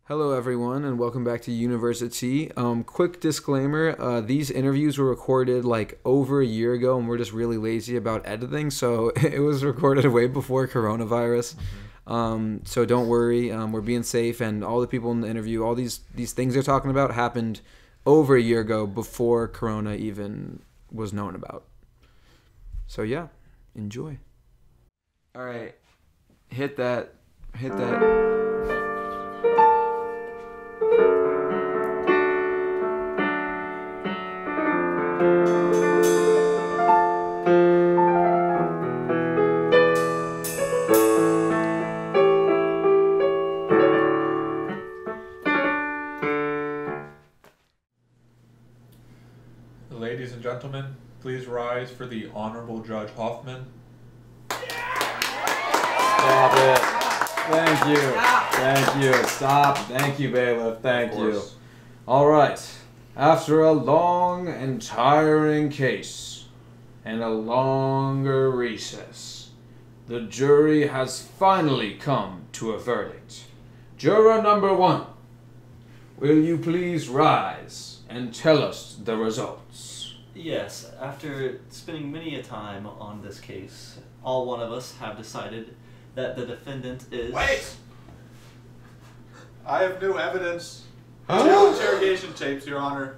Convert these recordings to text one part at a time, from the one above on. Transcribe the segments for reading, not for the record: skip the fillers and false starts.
Hello, everyone, and welcome back to Universi-Tea. Quick disclaimer, these interviews were recorded like over a year ago, and we're just really lazy about editing, so it was recorded way before coronavirus. So don't worry, we're being safe, and all the people in the interview, all these things they're talking about happened over a year ago before corona even was known about. So yeah, enjoy. All right, hit that. Ladies and gentlemen, please rise for the Honorable Judge Hoffman. Stop it. Thank you. Thank you. Stop. Thank you, bailiff. Thank you. All right. After a long and tiring case and a longer recess, the jury has finally come to a verdict. Juror number 1, will you please rise and tell us the results? Yes, after spending many a time on this case, all one of us have decided that the defendant is... Wait! I have new evidence. Two interrogation tapes, Your Honor,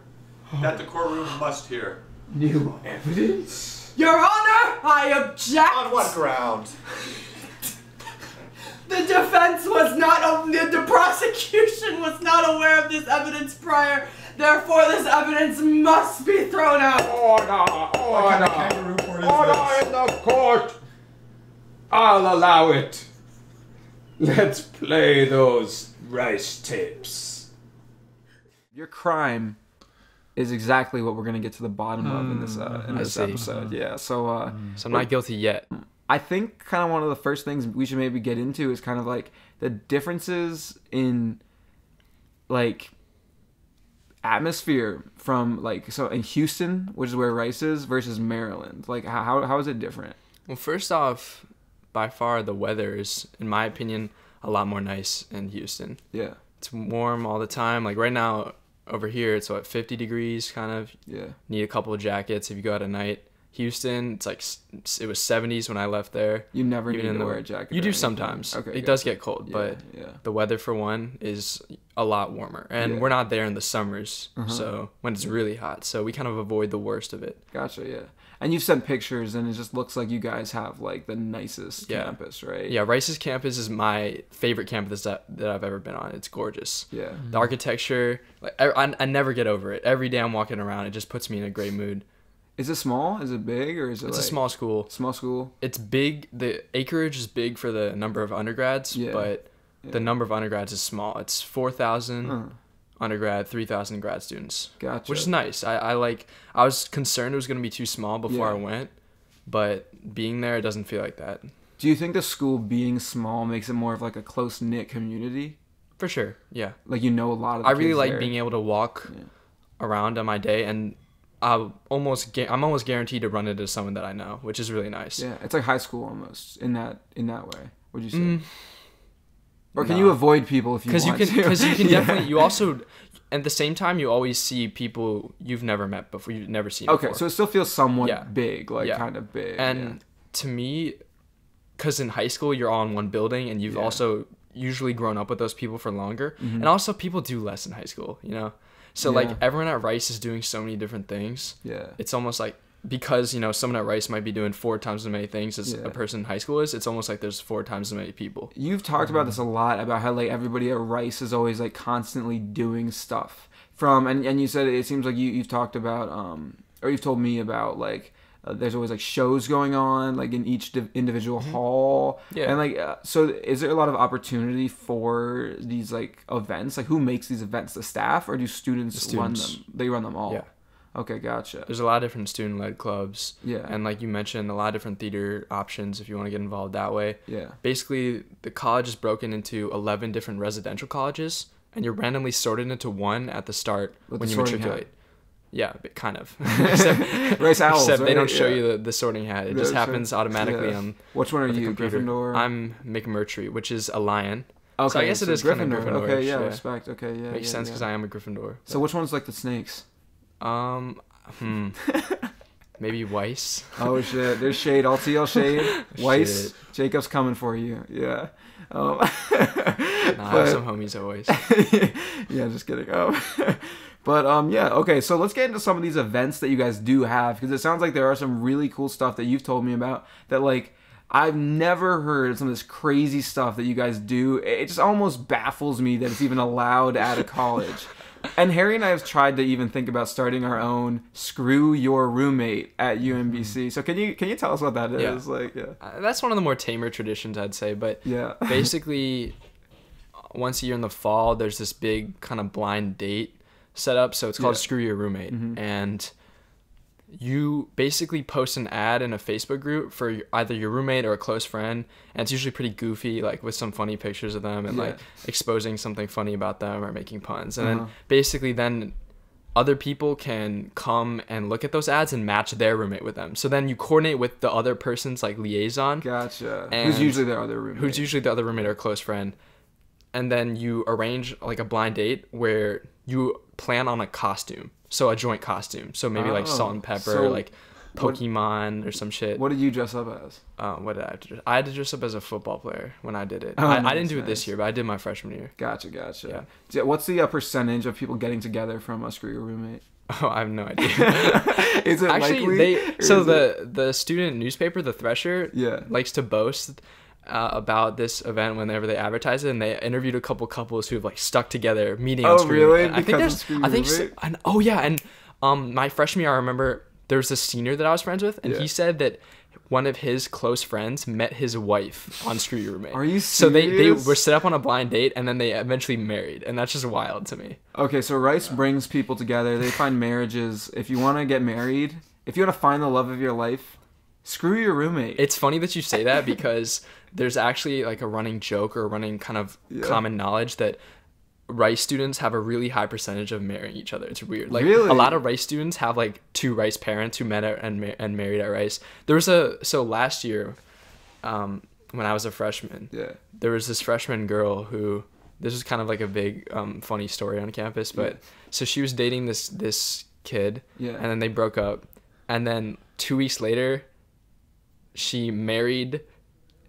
that the courtroom must hear. New evidence? Your Honor, I object! On what ground? The defense was not, the prosecution was not aware of this evidence prior. Therefore, this evidence must be thrown out. Order in the court. I'll allow it. Let's play those rice tapes. Your crime is exactly what we're gonna get to the bottom of in this episode. Yeah. So So I'm not guilty yet. I think kind of one of the first things we should maybe get into is kind of like the differences in like atmosphere from like so in Houston, which is where Rice is, versus Maryland. Like how is it different? Well, first off, by far the weather is, in my opinion, a lot more nice in Houston. Yeah. It's warm all the time. Like right now over here, it's what, 50 degrees kind of. Yeah. Need a couple of jackets if you go out at night. Houston, it's like it was 70s when I left there. You never Even need to wear a jacket. You or do anything. sometimes. Okay. It does get cold, but yeah. the weather for one is a lot warmer, and Yeah. we're not there in the summers, Uh-huh. so when it's really hot. So we kind of avoid the worst of it. Gotcha. Yeah. And you've sent pictures, and it just looks like you guys have like the nicest Yeah. campus, right? Yeah, Rice's campus is my favorite campus that I've ever been on. It's gorgeous. Yeah. The architecture, like I never get over it. Every day I'm walking around, it just puts me in a great mood. Is it small? Is it big, or is it? It's like a small school. Small school. It's big. The acreage is big for the number of undergrads, Yeah. but the number of undergrads is small. It's 4,000 Huh. undergrad, 3,000 grad students. Gotcha. Which is nice. I was concerned it was going to be too small before I Yeah. went, but being there, it doesn't feel like that. Do you think the school being small makes it more of like a close knit community? For sure, yeah. Like you know a lot of. The I really kids like there. being able to walk Yeah. around on my day, and I'm almost guaranteed to run into someone that I know, which is really nice. Yeah, it's like high school almost in that way. Would you say? Or can no. you avoid people if you want to? Because you can Yeah. definitely. You also, at the same time, you always see people you've never met before. You've never seen. Okay, before. so it still feels somewhat Yeah. big, like Yeah. kind of big. And to me, because in high school you're all in one building, and you've Yeah. also usually grown up with those people for longer, Mhm. and also people do less in high school, you know. So Yeah. like everyone at Rice is doing so many different things. Yeah. It's almost like, because someone at Rice might be doing 4 times as many things as Yeah. a person in high school is. It's almost like there's 4 times as many people. You've talked about this a lot, about how like everybody at Rice is always like constantly doing stuff. And you said it seems like you've talked about or you've told me about like there's always like shows going on like in each individual hall. Yeah. And like so is there a lot of opportunity for these like events? Like who makes these events? The staff, or do students run students. them? They run them all. Yeah. Okay, gotcha. There's a lot of different student-led clubs. Yeah. And like you mentioned, a lot of different theater options if you want to get involved that way. Yeah. Basically, the college is broken into 11 different residential colleges, and you're randomly sorted into one at the start With when the you sorting matriculate. Yeah, but kind of. except Rice Owls, except they right? don't show Yeah. you the sorting hat. It Yeah, just sure. happens automatically Yeah. on Which one are the you, computer. Gryffindor? I'm McMurtry, which is a lion. Okay, So I guess it is kind of Gryffindor. Gryffindor. Okay, yeah, respect. Okay, yeah. Makes sense because I am a Gryffindor. So which one's like the snakes? Maybe Weiss. Oh shit, there's shade. LTL shade. Weiss. Shit. Jacob's coming for you. Yeah. Nah, I have some homies at Weiss. Yeah, just kidding. But yeah, okay, so let's get into some of these events that you guys do have, because it sounds like there are some really cool stuff that you've told me about that, like, I've never heard of some of this crazy stuff that you guys do. It just almost baffles me that it's even allowed at a college. And Harry and I have tried to even think about starting our own Screw Your Roommate at UMBC. So can you tell us what that is? Yeah. Like, yeah. That's one of the more tamer traditions, I'd say. But Yeah. basically, once a year in the fall, there's this big kind of blind date set up. So it's called Screw Your Roommate. And you basically post an ad in a Facebook group for either your roommate or a close friend, and it's usually pretty goofy, like with some funny pictures of them and like exposing something funny about them or making puns. And then basically then other people can come and look at those ads and match their roommate with them. So then you coordinate with the other person's like liaison. Gotcha. And who's usually their other roommate? Who's usually the other roommate or close friend. And then you arrange like a blind date where you plan on a costume. So a joint costume. So maybe like salt and pepper, So like Pokemon or some shit. What did you dress up as? What did I have to dress? I had to dress up as a football player when I did it. Oh, I nice, didn't do it nice. this year, but I did my freshman year. Gotcha. Yeah. What's the percentage of people getting together from a Screw Your Roommate? Oh, I have no idea. Is it Actually, likely? so the student newspaper, the Thresher, likes to boast about this event whenever they advertise it, and they interviewed a couple couples who have like stuck together meeting on Screw Your really? Roommate. Yeah, and my freshman year, I remember there was this senior that I was friends with, and he said that one of his close friends met his wife on Screw Your Roommate. Are you serious? So they were set up on a blind date, and then they eventually married, and that's just wild to me. Okay, so Rice brings people together. They find marriages. If you want to get married, if you want to find the love of your life, Screw Your Roommate. It's funny that you say that because there's actually like a running joke or a running kind of common knowledge that Rice students have a really high percentage of marrying each other. It's weird. Like Really? a lot of Rice students have like two Rice parents who met and married at Rice. There was so last year, when I was a freshman, there was this freshman girl who, this was kind of like a big funny story on campus, but so she was dating this kid, and then they broke up, and then 2 weeks later, she married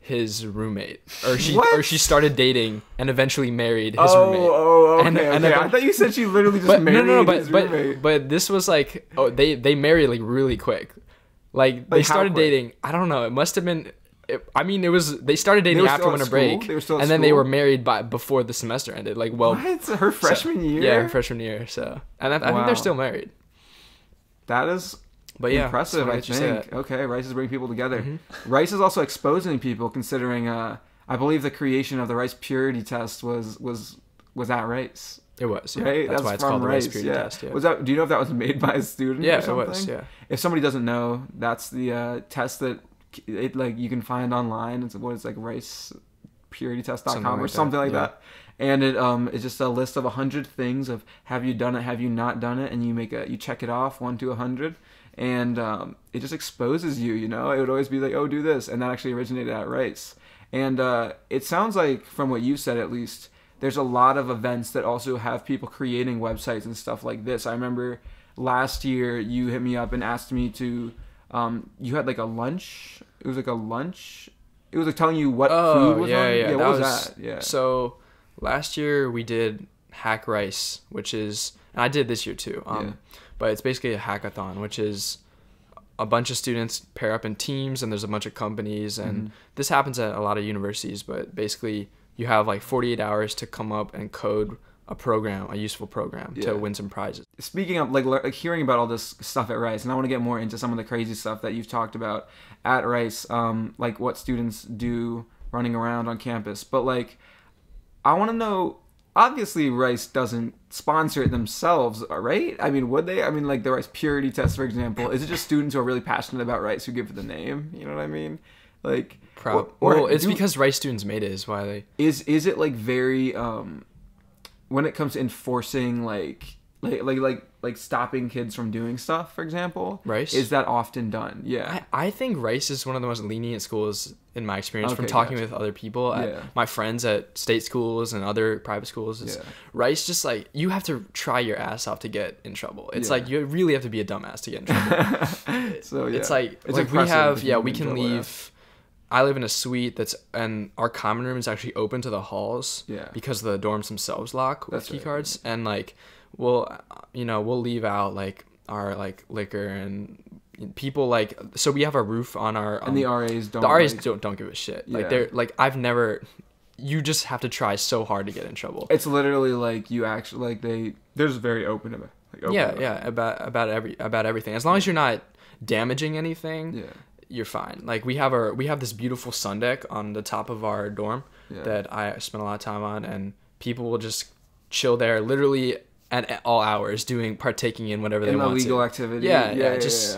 his roommate, or she started dating and eventually married his roommate. Okay. I thought you said she literally just married his roommate. But this was like, they married like really quick. Like they started dating. I don't know. It must have been. They started dating after winter break, and then they were married before the semester ended. Like, well, what? Her freshman year? Yeah, her freshman year. So, and I think they're still married. That is. But yeah, impressive, I think. Okay, Rice is bringing people together. Rice is also exposing people, considering I believe the creation of the Rice purity test was at Rice. It was, yeah. Right? That's why it's called the Rice purity test. Yeah. Was that? Do you know if that was made by a student? Yeah, or something? it was. Yeah. If somebody doesn't know, that's the test that you can find online. It's like ricepuritytest.com or something like that. And it's just a list of 100 things of have you done it, have you not done it, and you check it off 1 to 100. And it just exposes you, you know? It would always be like, oh, do this. And that actually originated at Rice. And it sounds like, from what you said at least, there's a lot of events that also have people creating websites and stuff like this. I remember last year you hit me up and asked me to, you had like a lunch. It was like a lunch. It was like telling you what food was on. Yeah, what was that? Yeah. So last year we did Hack Rice, which is, and I did this year too. But it's basically a hackathon, which is a bunch of students pair up in teams, and there's a bunch of companies, and this happens at a lot of universities, but basically you have like 48 hours to come up and code a useful program to win some prizes. Speaking of like hearing about all this stuff at Rice, and I want to get more into some of the crazy stuff that you've talked about at Rice, like what students do running around on campus. But like, I want to know, obviously Rice doesn't sponsor it themselves, right? I mean, would they? I mean, like the Rice purity test, for example, is it just students who are really passionate about Rice who give it the name? You know what I mean? Like, because Rice students made it is why they... Is it like very, when it comes to enforcing like stopping kids from doing stuff, for example? Rice? Is that often done? Yeah. I think Rice is one of the most lenient schools in my experience from Okay, talking gotcha. with other people, my friends at state schools and other private schools. Is rice just like you have to try your ass off to get in trouble. It's like you really have to be a dumbass to get in trouble. So yeah, it's like we impressive have if you we get in can trouble, leave. I live in a suite and our common room is actually open to the halls because the dorms themselves lock with key cards, and like we'll leave out like our like liquor and people like, so we have a roof on our and the RAs don't. The RAs don't give a shit. Like they're like you just have to try so hard to get in trouble. It's literally like you actually like they're just very open about about everything. As long as you're not damaging anything, you're fine. Like we have this beautiful sun deck on the top of our dorm that I spend a lot of time on, and people will just chill there literally at all hours partaking in whatever they want illegal to. activity.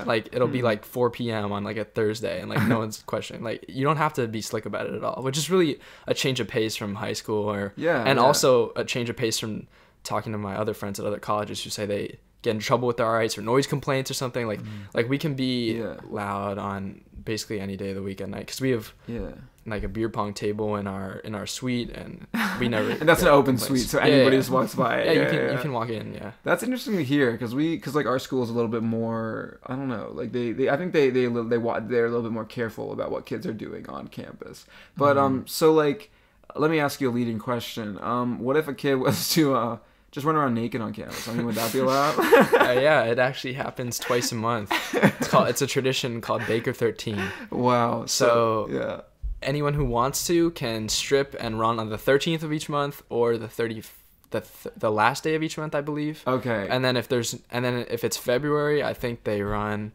Like it'll be like 4 p.m. on like a Thursday, and like no one's questioning. Like you don't have to be slick about it at all, which is really a change of pace from high school also a change of pace from talking to my other friends at other colleges who say they get in trouble with their rights or noise complaints or something. Like we can be loud on basically any day of the week at night because we have like a beer pong table in our suite, and we never and that's an open suite, so anybody just walks by. You can walk in. That's interesting to hear because like our school is a little bit more, I don't know, like I think they're a little bit more careful about what kids are doing on campus. But so like let me ask you a leading question. What if a kid was to just run around naked on campus? I mean, would that be allowed? It actually happens twice a month. It's a tradition called Baker 13. Wow. So anyone who wants to can strip and run on the 13th of each month or the last day of each month, I believe. Okay. And then if it's February, I think they run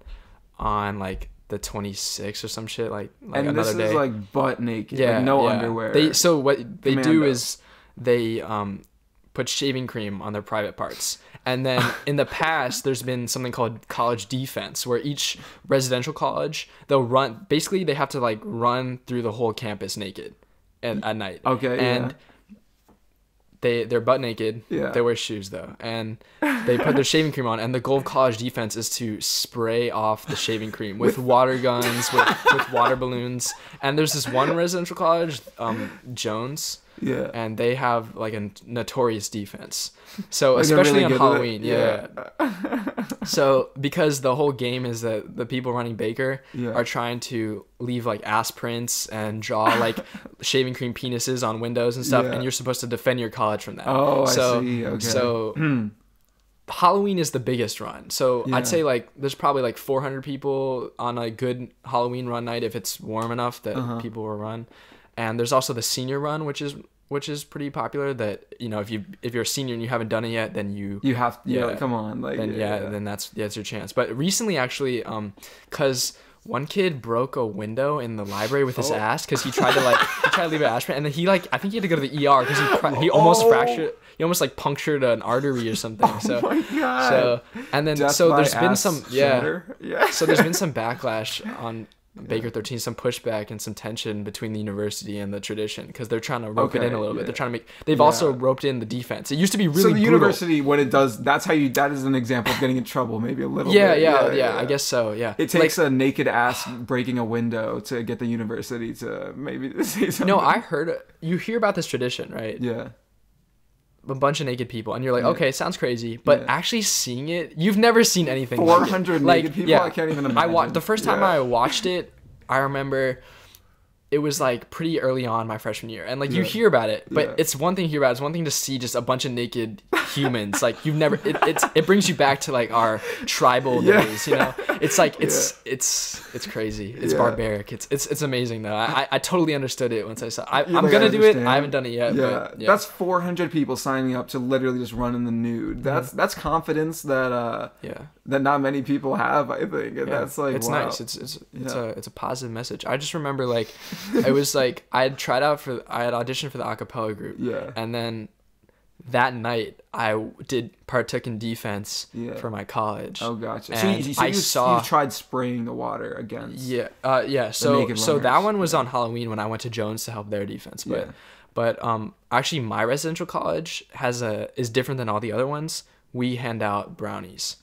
on like the 26th or some shit, like and another day. And this is like butt naked, like no underwear. So what they do is they put shaving cream on their private parts. And then in the past, there's been something called college defense, where each residential college, they have to like run through the whole campus naked at night. Okay. And they're butt naked. Yeah. They wear shoes though. And they put their shaving cream on, and the goal of college defense is to spray off the shaving cream with water guns, with water balloons. And there's this one residential college, Jones. Yeah. And they have like a notorious defense. So like especially really on Halloween. Yeah. So because the whole game is that the people running Baker are trying to leave like ass prints and draw like shaving cream penises on windows and stuff, and you're supposed to defend your college from that. Oh, I see. Okay. So Halloween is the biggest run. So I'd say like there's probably like 400 people on a good Halloween run night if it's warm enough that people will run. And there's also the senior run, which is pretty popular. That if you're a senior and you haven't done it yet, then you have come on, like then that's your chance. But recently, actually, because one kid broke a window in the library with his ass because he tried to leave an ash print, and then I think he had to go to the ER because he almost fractured. He almost like punctured an artery or something. So, oh my God. So and then Death there's been some shatter. So there's been some backlash on Baker 13, some pushback and some tension between the university and the tradition because they're trying to rope it in a little bit. They're trying to they've also roped in the defense. It used to be really brutal. University, what it does, that is an example of getting in trouble, maybe a little bit. Yeah, I guess so, yeah. It takes a naked ass breaking a window to get the university to maybe say something. No, you hear about this tradition, right? Yeah. A bunch of naked people, and you're like, okay, sounds crazy, but actually seeing it, you've never seen anything 400 naked people. I can't even imagine. The first time I watched it, I remember it was like pretty early on my freshman year, and like you hear about it, but it's one thing to hear about it, it's one thing to see just a bunch of naked humans. Like you've never it brings you back to like our tribal days, it's like it's crazy, it's barbaric, it's amazing though. I totally understood it once I saw I'm gonna do it. I haven't done it yet, but that's 400 people signing up to literally just run in the nude. That's confidence that that not many people have, I think, and that's like, it's wow. nice. It's a positive message. I just remember like it was like I had auditioned for the a cappella group, and then that night I partook in defense for my college. Oh, gotcha. And you tried spraying the water against so that one was on Halloween when I went to Jones to help their defense, but actually my residential college is different than all the other ones. We hand out brownies,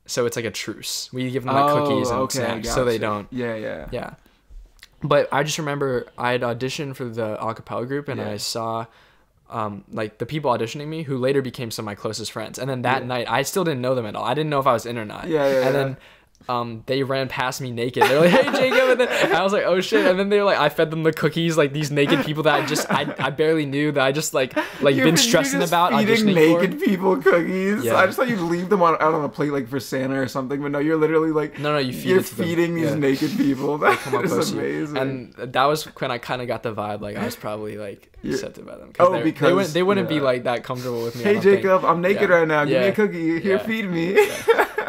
so it's like a truce. We give them like cookies and snacks, so they don't. Yeah. But I just remember I had auditioned for the a cappella group, and Yeah. I saw like the people auditioning me who later became some of my closest friends. And then that night, I still didn't know them at all. I didn't know if I was in or not. And then they ran past me naked. They're like, "Hey, Jacob," and then I was like, "Oh shit!" And then they were like, I fed them the cookies, like these naked people that I barely knew, that I just like been stressing about eating auditioning naked for. people cookies. Yeah. I just thought you'd leave them out on a plate like for Santa or something, but no, you're literally like No, you feed you're it to them. feeding these Yeah. naked people. That Come up is close to you. amazing. And that was when I kind of got the vibe like I was probably like Yeah. accepted by them. Oh, they because- they wouldn't be yeah. like that comfortable with me. I Hey don't think. Jacob, I'm naked Yeah. right now. Give me Yeah. a cookie. Here, Yeah. feed me.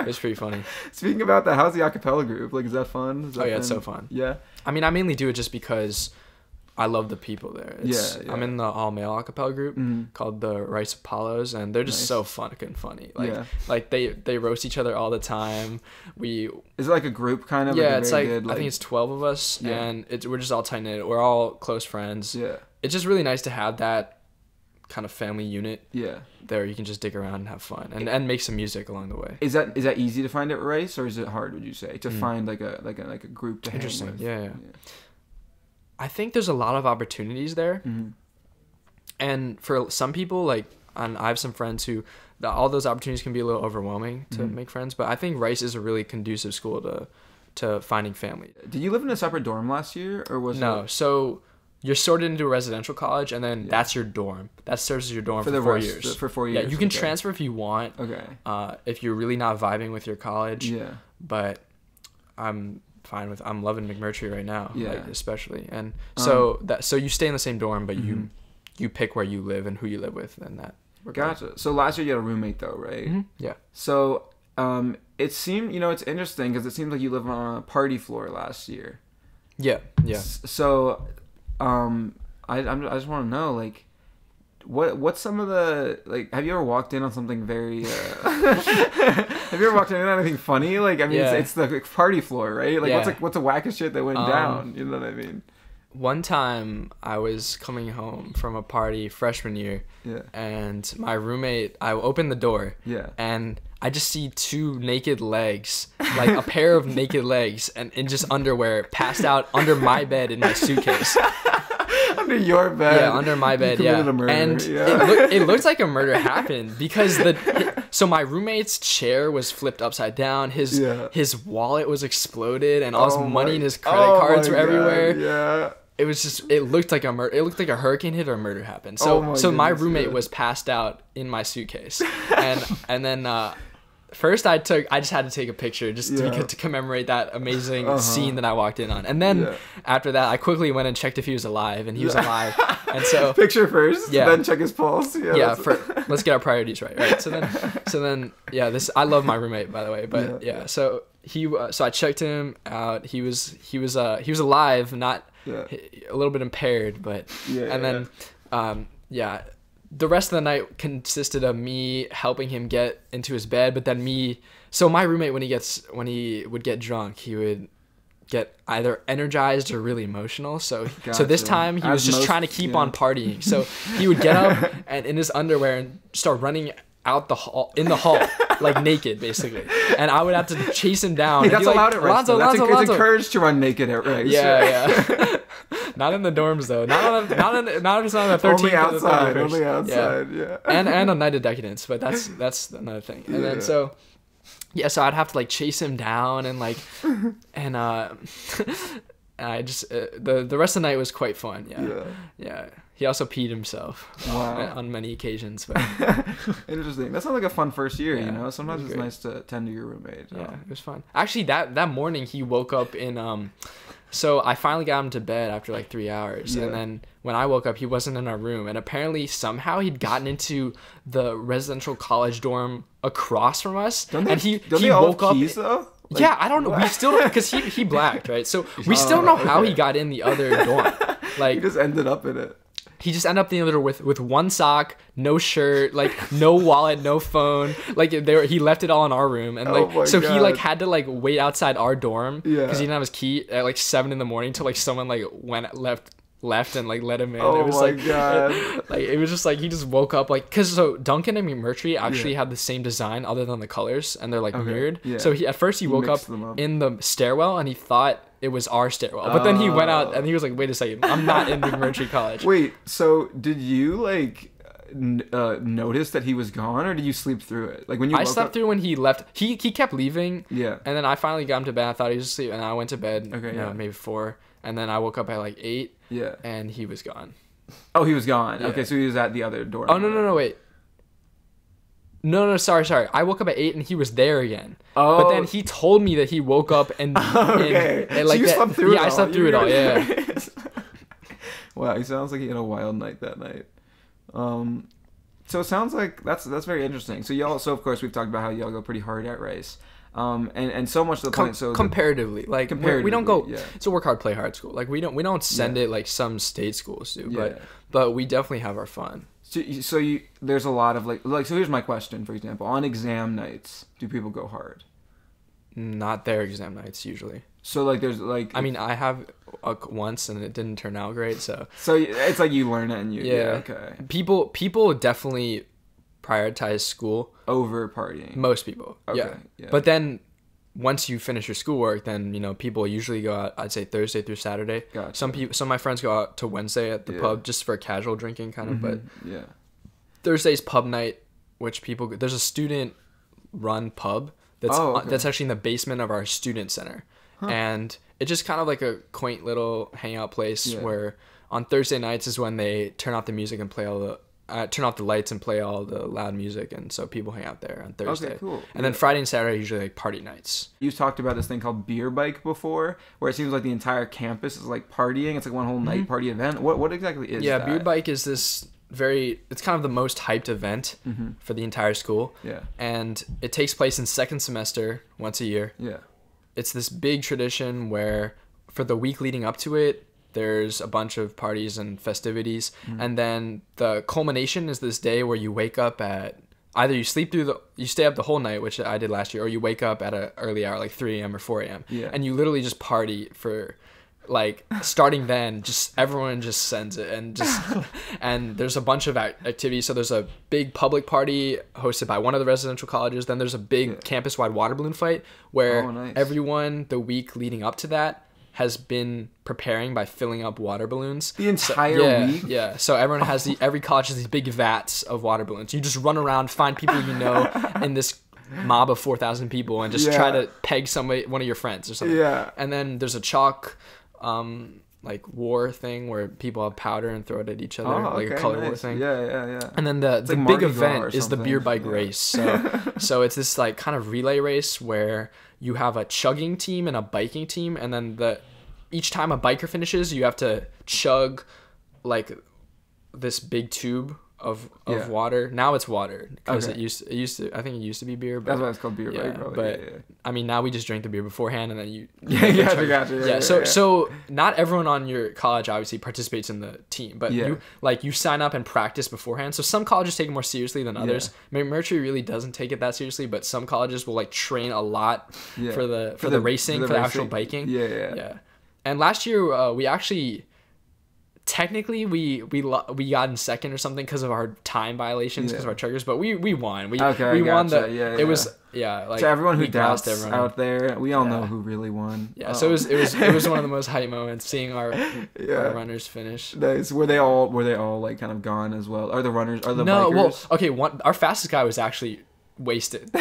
It's pretty funny. Speaking about that, how's the acapella group? Like, is that fun? Is that Oh yeah, it's fun? so fun. Yeah. I mean, I mainly do it just because I love the people there. Yeah. I'm in the all male acapella group Mhm. called the Rice Apollos, and they're just Nice. so fucking funny. Like, Yeah. like they roast each other all the time. Is it like a group kind of? Yeah, a it's very like good, I think it's 12 of us, Yeah. and we're just all tight knit. We're all close friends. Yeah. It's just really nice to have that kind of family unit Yeah. there. You can just dig around and have fun and make some music along the way. Is that easy to find at Rice, or is it hard? Would you say to find like a group to hang Interesting. with? Yeah. I think there's a lot of opportunities there. Mhm. And for some people, like, and I have some friends who, all those opportunities can be a little overwhelming to make friends. But I think Rice is a really conducive school to finding family. Did you live in a separate dorm last year, or was No, it so you're sorted into a residential college, and then that's your dorm. That serves as your dorm for the 4 rest- years. for 4 years? Yeah, you can okay. transfer if you want. Okay. If you're really not vibing with your college. Yeah. But I'm fine with. I'm loving McMurtry right now. Yeah. Like, especially, and so so you stay in the same dorm, but Mhm. you pick where you live and who you live with, and that. we're good. Gotcha. So last year you had a roommate though, right? Mhm. Yeah. So it seemed, it's interesting because it seemed like you lived on a party floor last year. Yeah. Yeah. So, I just want to know, like, what's some of the, like, have you ever walked in on something very have you ever walked in on anything funny? Like, I mean, Yeah. it's the party floor, right? Like, Yeah. what's the wackest shit that went down? You know what I mean? One time I was coming home from a party freshman year, Yeah. and my roommate, I opened the door, Yeah. and I just see two naked legs, like a pair of naked legs, and in just underwear, passed out under my bed in my suitcase. Under your bed. Yeah, under my bed. You Yeah, committed a murder, and yeah. it looked like a murder happened because so my roommate's chair was flipped upside down. His Yeah. his wallet was exploded, and all his Oh money my- and his credit oh cards my were God, everywhere. Yeah. It was just it looked like a hurricane hit or a murder happened. So Oh my my goodness, roommate yeah. was passed out in my suitcase, and then first I just had to take a picture just Yeah. to commemorate that amazing Uh-huh. scene that I walked in on, and then Yeah. after that I quickly went and checked if he was alive, and he was alive, and so Picture first, Yeah. then check his pulse. Yeah. yeah, that's- let's get our priorities right. So then yeah, I love my roommate, by the way, but Yeah. so I checked him out. He was alive, not Yeah. a little bit impaired, but Yeah, and then the rest of the night consisted of me helping him get into his bed, but then so my roommate, when he would get drunk, he would get either energized or really emotional. So this Gotcha. time he was As just most- trying to keep yeah. on partying. So he would get up and in his underwear and start running out in the hall like naked basically, and I would have to chase him down. Hey, and that's be like, allowed at Rice. though. It's Alonzo. encouraged to run naked at Rice. Yeah. Not in the dorms though. Not just on the 13th. Only or the outside. 31st. Only outside. Yeah. And on Night of Decadence, but that's another thing. And then Yeah. so I'd have to like chase him down and like and I just the rest of the night was quite fun. Yeah. He also peed himself Wow. on many occasions, but Interesting. That sounds like a fun first year, Yeah, you know? it Sometimes was it's great. nice to tend to your roommate. yeah, it was fun. Actually, that morning he woke up in so I finally got him to bed after like 3 hours, Yeah. and then when I woke up, he wasn't in our room, and apparently somehow he'd gotten into the residential college dorm across from us, Don't and they he all woke have up. keys, though? Like, Yeah, I don't know. We still don't, because he blacked, right? So we still don't know how he okay. got in the other dorm. You Like just ended up in it. he just ended up in the other door with one sock, no shirt, like no wallet, no phone. Like he left it all in our room, and Oh my like so he God. like had to like wait outside our dorm Yeah. because he didn't have his key at like 7 a.m. till like someone like left and like let him in. Oh it was my like God. it was just like he just woke up like because so Duncan and McMurtry actually have the same design other than the colors, and they're like Okay, mirrored. yeah. So at first he woke up mixed them up. in the stairwell and he thought it was our stairwell. But then he went out and he was like, wait a second, I'm not in McMurtry College. Wait, so did you like notice that he was gone, or did you sleep through it? Like when you I slept through when he left. He kept leaving. Yeah. And then I finally got him to bed. I thought he was asleep, and I went to bed. Okay. You know, maybe 4, and then I woke up at like 8. Yeah. And he was gone. Oh, he was gone. Yeah. Okay, so he was at the other door. Oh no, wait. No, sorry. I woke up at 8 and he was there again. Oh. But then he told me that he woke up and okay. and like so you that, slept through it all. I slept through it all. Yeah. Wow, he sounds like he had a wild night that night. So it sounds like that's very interesting. So y'all, of course we've talked about how y'all go pretty hard at race. And so much to the point. So comparatively, like we don't go. Yeah. It's a work hard, play hard school. Like we don't send it like some state schools do. Yeah. But we definitely have our fun. So there's a lot of like so here's my question, for example, on exam nights, do people go hard? Not their exam nights usually. So like there's like I mean, I have once and it didn't turn out great. So it's like you learn it and you okay. People definitely prioritize school over partying. Most people. Okay. Yeah. But then once you finish your schoolwork, then people usually go out. I'd say Thursday through Saturday. Gotcha. Some of my friends go out to Wednesday at the pub just for casual drinking, kind of. But yeah, Thursday's pub night, which there's a student-run pub that's actually in the basement of our student center, and it's just kind of like a quaint little hangout place where on Thursday nights is when they turn off the music and play all the. Turn off the lights and play all the loud music, and so people hang out there on Thursday. Okay, cool. And then Friday and Saturday are usually like party nights. You've talked about this thing called beer bike before, where it seems like the entire campus is like partying. It's like one whole night party event. What exactly is that? Yeah, beer bike is this it's kind of the most hyped event for the entire school. Yeah. And it takes place in second semester once a year. Yeah. It's this big tradition where for the week leading up to it, there's a bunch of parties and festivities, and then the culmination is this day where you wake up at either you stay up the whole night, which I did last year, or you wake up at an early hour like 3 a.m. or 4 a.m. Yeah. and you literally just party for like starting then. Just everyone just sends it and just and there's a bunch of activities. So there's a big public party hosted by one of the residential colleges. Then there's a big campus-wide water balloon fight where everyone the week leading up to that has been preparing by filling up water balloons. The entire week? Yeah. So everyone has every college has these big vats of water balloons. You just run around, find people you know in this mob of 4,000 people and just try to peg one of your friends or something. Yeah. And then there's a chalk like war thing where people have powder and throw it at each other, like a color war thing. Yeah. And then the like big Mardi Gras event is the beer bike race. So it's this like kind of relay race where you have a chugging team and a biking team, and then each time a biker finishes, you have to chug like this big tube of water. Now it's water because it used to I think it used to be beer. But, that's why it's called beer bike, probably. But I mean, now we just drink the beer beforehand and then you gotcha. So not everyone on your college obviously participates in the team, but you sign up and practice beforehand. So some colleges take it more seriously than others. McMurtry really doesn't take it that seriously, but some colleges will like train a lot for the racing, for the actual biking. Yeah. And last year we actually technically we got in second or something because of our time violations because of our chuggers, but we won. We won it was like to everyone who doubts everyone out there, we all know who really won. So it was one of the most hype moments seeing our runners finish. Nice. Were they all like kind of gone as well? Are the bikers? Well, okay, our fastest guy was actually wasted,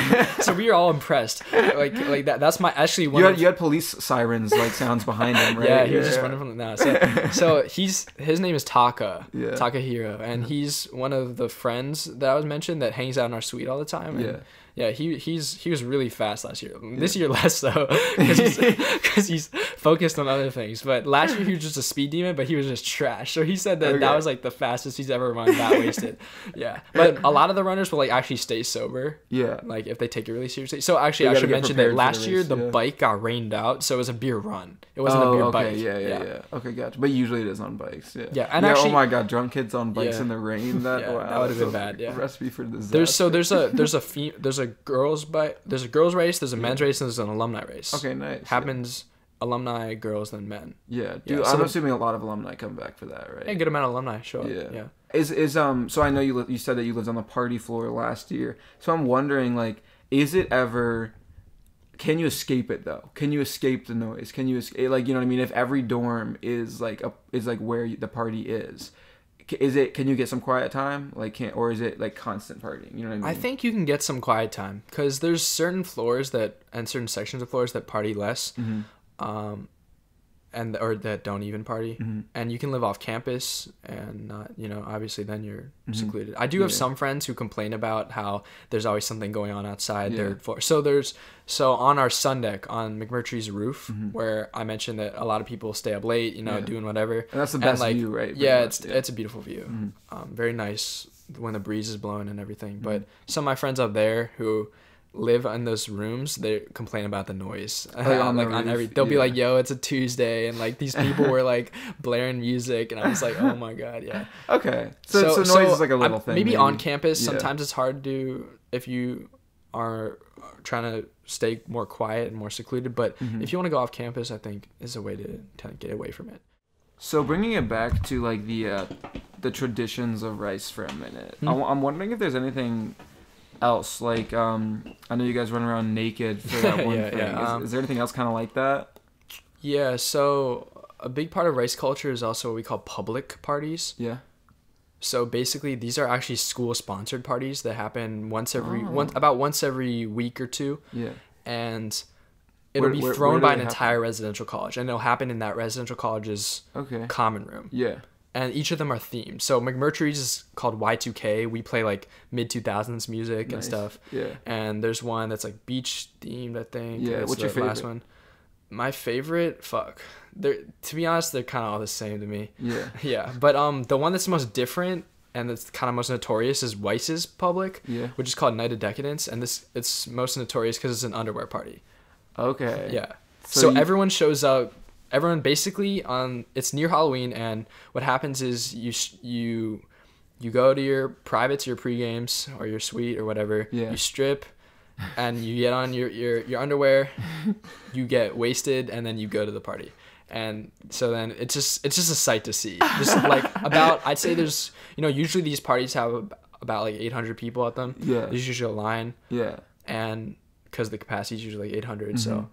so we were all impressed. Like that's my actually one. You had police sirens like sounds behind him, right? Yeah, he was just running from so his name is Taka Takahiro, and he's one of the friends that I was mentioned that hangs out in our suite all the time. And he was really fast last year. This year less though, because he's focused on other things. But last year he was just a speed demon, but he was just trash. So he said that was like the fastest he's ever run that wasted. Yeah, but a lot of the runners will like actually stay sober. Yeah, like if they take it really seriously. So actually, I should mention that last year the bike got rained out, so it was a beer run. It wasn't a beer bike. Yeah. Okay, gotcha. But usually it is on bikes. Yeah. And actually, oh my god, drunk kids on bikes in the rain. That would have been bad. Yeah. Recipe for disaster. There's a girls race, there's a men's race, and there's an alumni race. Okay, nice. Happens alumni, girls, then men. Yeah, dude. I'm assuming a lot of alumni come back for that, right? Yeah, a good amount of alumni show up. Yeah. So I know you said that you lived on the party floor last year. So I'm wondering, like, is it ever can you escape it though? Can you escape the noise? Can you escape, like, you know what I mean? If every dorm is like where the party is it, can you get some quiet time? Like, or is it like constant partying? You know what I mean? I think you can get some quiet time because there's certain floors and certain sections of floors that party less. Or that don't even party, and you can live off campus and not, obviously then you're secluded. I do have some friends who complain about how there's always something going on outside their floor. So on our sun deck on McMurtry's roof, where I mentioned that a lot of people stay up late, doing whatever. And that's the best view, right? Yeah, it's a beautiful view. Very nice when the breeze is blowing and everything. But some of my friends up there who live in those rooms, they complain about the noise. They'll be like, yo, it's a Tuesday, and like these people were like blaring music, and I was like, oh my god, yeah. Okay. So noise is like a little thing. Maybe on campus, sometimes it's hard to, if you are trying to stay more quiet and more secluded, but if you want to go off campus, I think is a way to kind of get away from it. So bringing it back to like the traditions of Rice for a minute, I'm wondering if there's anything else, like I know you guys run around naked for that one thing. Is there anything else kind of like that? Yeah, so a big part of Rice culture is also what we call public parties. Yeah. So basically these are actually school sponsored parties that happen about once every week or two. Yeah. And it'll be thrown by an entire residential college, and it'll happen in that residential college's common room. Yeah. And each of them are themed. So McMurtry's is called Y2K. We play like mid-2000s music and stuff. Yeah. And there's one that's like beach themed, I think. Yeah. What's your favorite? Last one. My favorite, to be honest, they're kind of all the same to me. Yeah. Yeah. But the one that's the most different and that's kind of most notorious is Weiss's Public, which is called Night of Decadence. And it's most notorious because it's an underwear party. Okay. Yeah. So everyone shows up. Everyone basically it's near Halloween, and what happens is you go to your pre-games or your suite or whatever. Yeah. You strip, and you get on your underwear. You get wasted, and then you go to the party. And so then it's just a sight to see. Just like I'd say there's usually these parties have about like 800 people at them. Yeah. There's usually a line. Yeah. And because the capacity is usually like 800, so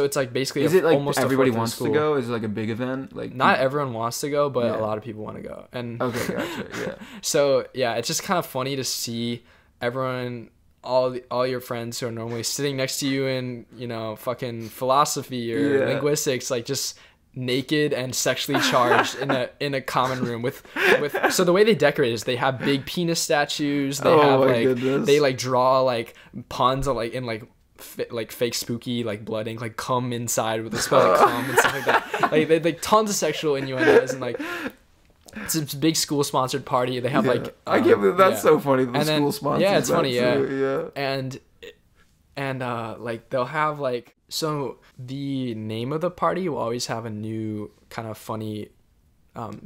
it's like basically almost everybody wants to go? Is it like a big event? Like not everyone wants to go, but a lot of people want to go. And okay, gotcha. Yeah. So yeah, it's just kind of funny to see everyone, all your friends who are normally sitting next to you in fucking philosophy or linguistics, like just naked and sexually charged in a common room with so the way they decorate is they have big penis statues. They have like they like draw like puns like in like fake spooky like blood ink, like come inside with the spell like come and stuff like that. Like they like tons of sexual innuendos, and like it's a big school sponsored party. They have like I can't believe that's so funny. The school sponsors. Yeah, it's funny. Yeah. And like they'll have like, so the name of the party will always have a new kind of funny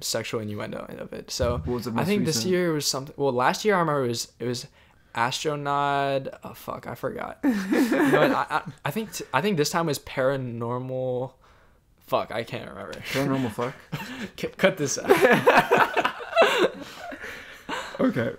sexual innuendo of it. So I think this year was something. Well, last year I remember it was astronaut. Oh fuck, I forgot. I think this time was paranormal. Fuck, I can't remember. Paranormal fuck. Cut this out. Okay.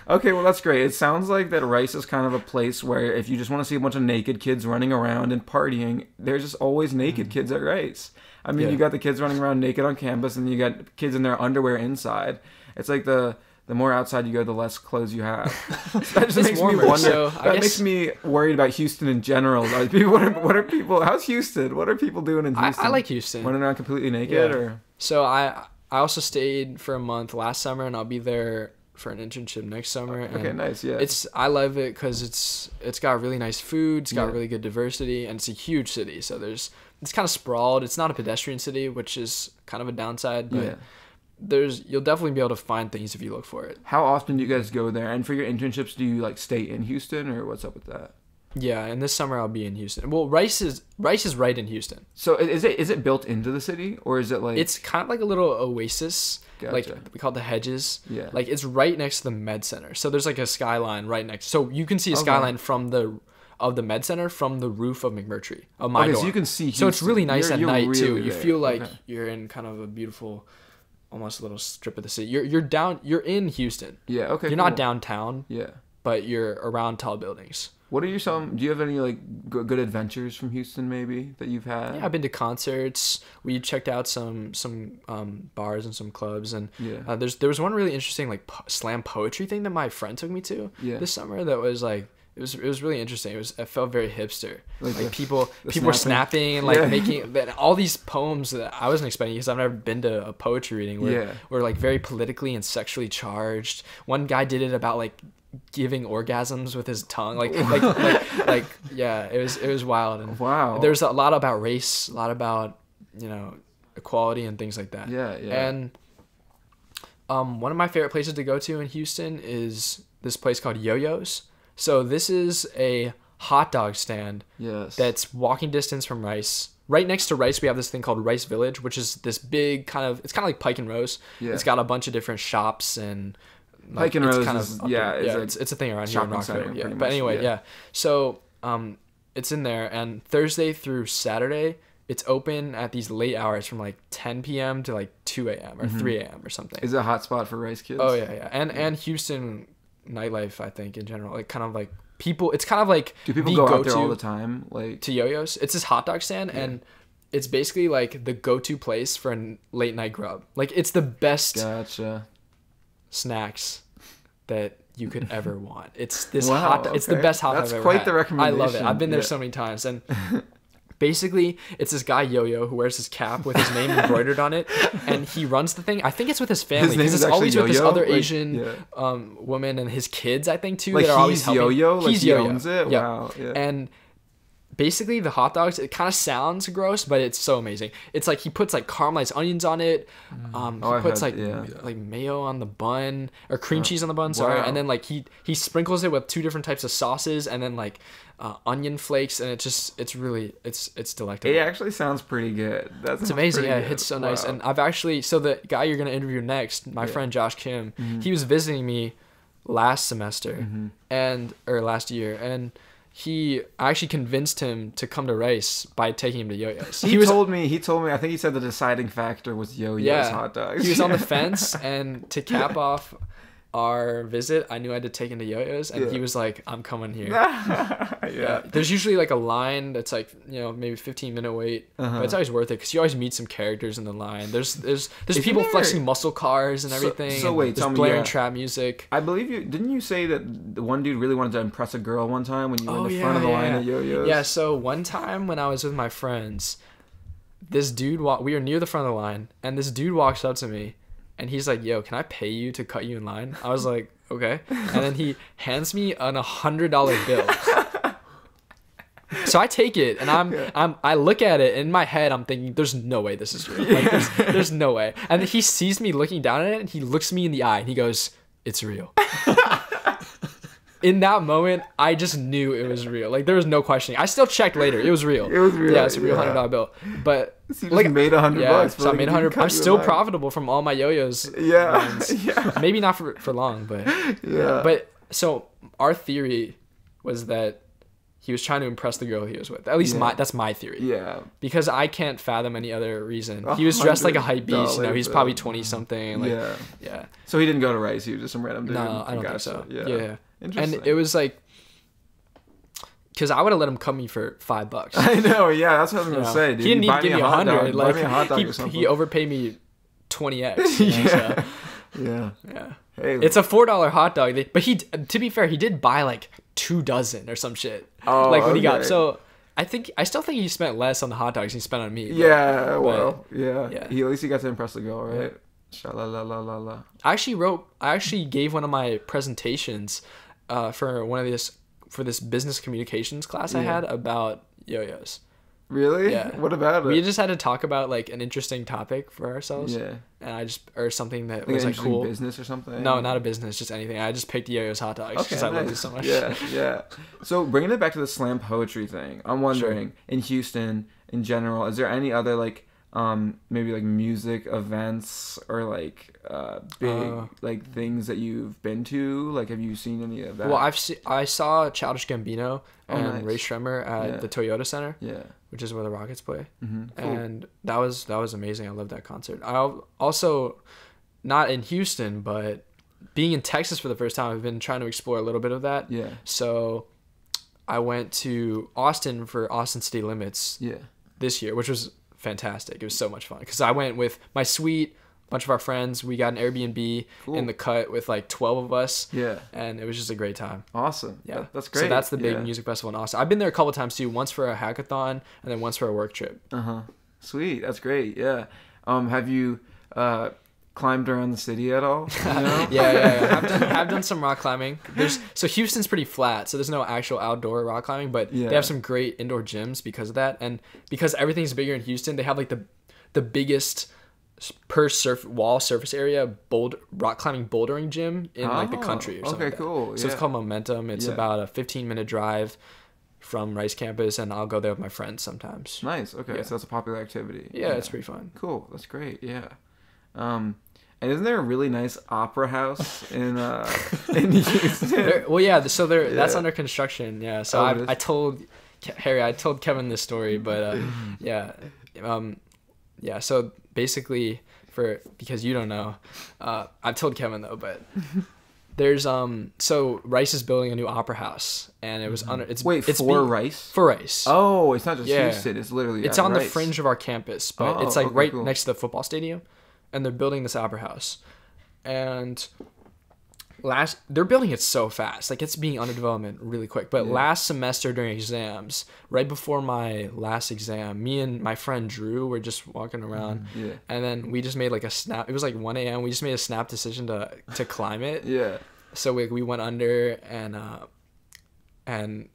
Okay, well that's great. It sounds like that Rice is kind of a place where if you just want to see a bunch of naked kids running around and partying, there's just always naked kids at Rice. I mean, you got the kids running around naked on campus, and you got kids in their underwear inside. It's like the more outside you go, the less clothes you have. That just makes me wonder. So makes me worried about Houston in general. Like, what are people? How's Houston? What are people doing in Houston? I like Houston. Running around completely naked, or so I also stayed for a month last summer, and I'll be there for an internship next summer. Okay, nice. Yeah, I love it because it's got really nice food. It's got really good diversity, and it's a huge city. So it's kind of sprawled. It's not a pedestrian city, which is kind of a downside, but you'll definitely be able to find things if you look for it. How often do you guys go there? And for your internships, do you like stay in Houston, or what's up with that? Yeah, and this summer I'll be in Houston. Well, Rice is right in Houston. So is it built into the city, or is it like? It's kind of like a little oasis. Gotcha. Like we call it the Hedges. Yeah. Like it's right next to the Med Center. So there's like a skyline right next. So you can see a skyline from the Med Center from the roof of McMurtry. Of my dorm. So you can see Houston. So it's really nice at night really too. You feel like you're in kind of a beautiful, almost a little strip of the city. You're in Houston. Yeah. Okay. You're not downtown. Yeah. But you're around tall buildings. What are do you have any like good adventures from Houston maybe that you've had? Yeah, I've been to concerts. We checked out some bars and some clubs, and there was one really interesting like slam poetry thing that my friend took me to this summer. That was like it was really interesting. It felt very hipster. Like people were snapping and like making all these poems that I wasn't expecting because I've never been to a poetry reading were like very politically and sexually charged. One guy did it about like giving orgasms with his tongue, like it was wild. And there's a lot about race, a lot about equality and things like that. And one of my favorite places to go to in Houston is this place called Yo-Yo's. So this is a hot dog stand that's walking distance from Rice. Right next to Rice, we have this thing called Rice Village, which is this big it's kind of like Pike and Rose. It's got a bunch of different shops and Pike and Rose it's a thing around here in Rockville. But anyway, so it's in there, and Thursday through Saturday it's open at these late hours from like 10 p.m. to like 2 a.m. or 3 a.m. or something. Is it a hot spot for Rice kids? Oh yeah. And Houston nightlife, I think in general, like kind of like people. It's kind of like do people go out there all the time, like to Yo-Yo's? It's this hot dog stand, and it's basically like the go-to place for a late night grub. Like it's the best snacks that you could ever want. It's this it's the best hot dog I've ever quite had. the recommendation. I love it. I've been there so many times, and basically it's this guy Yo-Yo who wears his cap with his name embroidered on it, and he runs the thing. I think it's with his family because it's always with this other Asian woman and his kids, I think too, like that are always helping. Yo-Yo? He's like Yo-Yo. He owns it? Yep. Wow. Yeah. And basically the hot dogs, it kind of sounds gross, but it's so amazing. It's like he puts like caramelized onions on it. He puts like mayo on the bun, or cream cheese on the bun, sorry. And then like he sprinkles it with 2 different types of sauces, and then like onion flakes, and it's delectable. It actually sounds pretty good. It's amazing. Yeah, it's so nice. And I've actually, so the guy you're gonna interview next, my friend Josh Kim, he was visiting me last semester or last year, and I actually convinced him to come to Rice by taking him to Yo-Yo's. He told me, I think he said the deciding factor was Yo-Yo's hot dogs. He was on the fence, and to cap off our visit, I knew I had to take him to Yo-Yo's, and he was like, I'm coming here. There's usually like a line that's like, maybe 15-minute wait, but it's always worth it because you always meet some characters in the line. There's people flexing muscle cars and everything. So wait, tell me, blaring trap music. I believe didn't you say that the one dude really wanted to impress a girl one time when you were in the front of the line at Yo-Yo's? Yeah, so one time when I was with my friends, this dude we were near the front of the line, and this dude walks up to me, and he's like, "Yo, can I pay you to cut you in line?" I was like, "Okay." And then he hands me an $100 bill. So I take it, and I look at it, and in my head I'm thinking, "There's no way this is real. Like, there's no way." And then he sees me looking down at it, and he looks me in the eye, and he goes, "It's real." In that moment, I just knew it was real. Like, there was no questioning. I still checked later. It was real. It was real. Yeah, it's a real $100 bill. But so you like made $100. So I made $100. I'm still profitable from all my Yo-Yos. Maybe not for long, but But so our theory was that he was trying to impress the girl he was with. At least that's my theory. Yeah. Because I can't fathom any other reason. He was dressed like a hype beast. He's probably 20 something. Like, yeah. So he didn't go to Rice. He was just some random dude. No, I don't think so. Yeah. Interesting. And it was like, because I would have let him cut me for $5. I know, yeah, that's what I was gonna say. Dude. He didn't need to give me 100. Like, buy me a hot dog or something. He overpaid me 20x. Yeah. Hey, it's a $4 hot dog. But to be fair, he did buy like 2 dozen or some shit. Oh, like when he got so. I still think he spent less on the hot dogs than he spent on me. Yeah. At least he got to impress the girl, right? Yeah. Sha-la-la-la-la-la. I actually gave one of my presentations for this business communications class I had about Yo-Yos. Really? Yeah. What about it? We just had to talk about like an interesting topic for ourselves. Yeah. And or something that like was like cool. Business or something? No, not a business, just anything. I just picked Yo-Yo's hot dogs because I love it so much. Yeah. So bringing it back to the slam poetry thing, I'm wondering in Houston in general, is there any other like maybe like music events or like big like things that you've been to? Like, have you seen any of that? Well, I saw Childish Gambino and Ray Shremmer at the Toyota Center. Yeah. Which is where the Rockets play. Cool. And that was amazing. I loved that concert. I also, not in Houston, but being in Texas for the first time, I've been trying to explore a little bit of that. Yeah. So I went to Austin for Austin City Limits this year, which was fantastic. It was so much fun because I went with my suite, a bunch of our friends. We got an Airbnb in the cut with like 12 of us. Yeah. And it was just a great time. Awesome. Yeah. That's great. So that's the big music festival in Austin. I've been there a couple times too, once for a hackathon and then once for a work trip. Sweet. That's great. Yeah. Have you climbed around the city at all? You know? Yeah. I've done some rock climbing. So Houston's pretty flat, so there's no actual outdoor rock climbing, but they have some great indoor gyms because of that, and because everything's bigger in Houston, they have like the biggest per wall surface area rock climbing bouldering gym in like the country or something. Okay, cool. So it's called Momentum. It's about a 15-minute drive from Rice campus, and I'll go there with my friends sometimes. Nice. Okay, so that's a popular activity. Yeah, it's pretty fun. Cool. That's great. Yeah. And isn't there a really nice opera house in Houston? That's under construction. Yeah. So I told Harry, I told Kevin this story, but So basically, because you don't know, I've told Kevin though, but there's so Rice is building a new opera house, and it was Rice? For Rice. Oh, it's not just Houston. It's literally on the fringe of our campus, but it's like next to the football stadium. And they're building this opera house, and they're building it so fast, like it's being under development really quick. But last semester during exams, right before my last exam, me and my friend Drew were just walking around, and then we just made like a snap. It was like 1 a.m. We just made a snap decision to climb it. Yeah. So we went under, and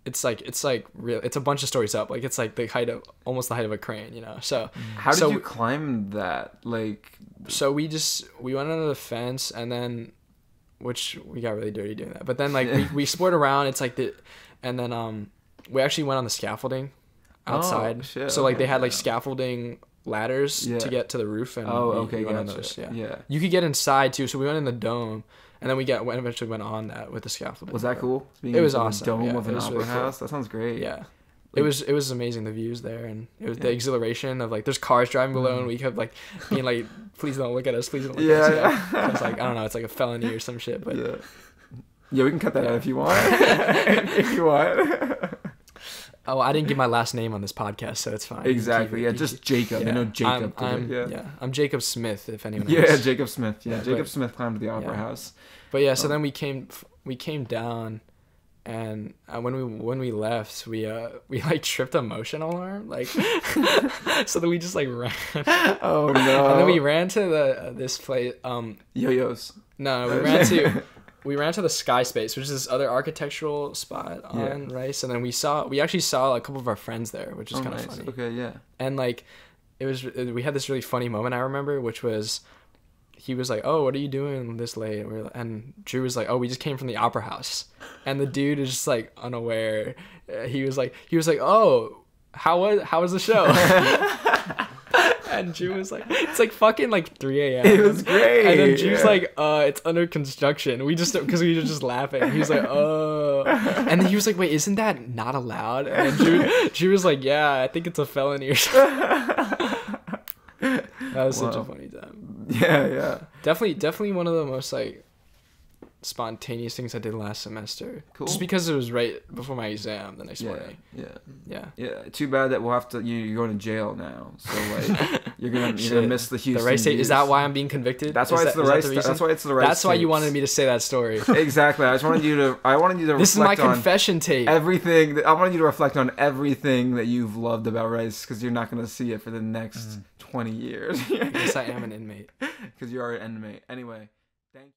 it's real. It's a bunch of stories up. Like it's like almost the height of a crane, you know. So how did you climb that? Like, so we went under the fence, and then, which we got really dirty doing that. But then like we explored around. It's like and then we actually went on the scaffolding outside. Oh, shit. So like they had like scaffolding ladders to get to the roof, and we went on those. Yeah. You could get inside too. So we went in the dome. And then we eventually went on that with the scaffolding. Was that cool? It was awesome. Dome of an opera house. That sounds great. Yeah, it was amazing, the views there, and it was the exhilaration of like there's cars driving below, and we kept like being like, please don't look at us, please don't look at us. Yeah. It's like, I don't know, it's like a felony or some shit, but we can cut that out if you want. If you want. Oh, I didn't give my last name on this podcast, so it's fine. Exactly. Just Jacob. Yeah. They know Jacob. I'm Jacob Smith, if anyone knows. Yeah, Jacob Smith. Yeah, Jacob Smith climbed to the opera house. But so then we came down, and when we left, we like tripped a motion alarm, like, so then we just like ran. Oh no! And then we ran to this place. Yo-yos. No, we ran to the Sky Space, which is this other architectural spot on Rice, and then we actually saw a couple of our friends there, which is kind of funny. Okay, yeah. And like, we had this really funny moment I remember, which was, he was like, "Oh, what are you doing this late?" And Drew was like, "Oh, we just came from the opera house," and the dude is just like unaware. He was like, "Oh, how was the show?" And Drew was like, it's like fucking like 3 a.m. It was great. And then Drew's like, it's under construction. Because we were just laughing. He was like, oh. And then he was like, wait, isn't that not allowed? And then Drew was like, yeah, I think it's a felony or something. That was such a funny time. Yeah. Definitely one of the most like spontaneous things I did last semester. Cool. Just because it was right before my exam the next morning. Yeah. Too bad that we'll have to. You're going to jail now, so like you're gonna miss the Houston. The Rice State. Is that why I'm being convicted? That's why it's the Rice. That's why it's the Rice. That's why you wanted me to say that story. Exactly. I wanted you to. This is my confession tape. Everything. I wanted you to reflect on everything that you've loved about Rice, because you're not gonna see it for the next 20 years. Yes, I am an inmate. Because you are an inmate. Anyway. Thank you.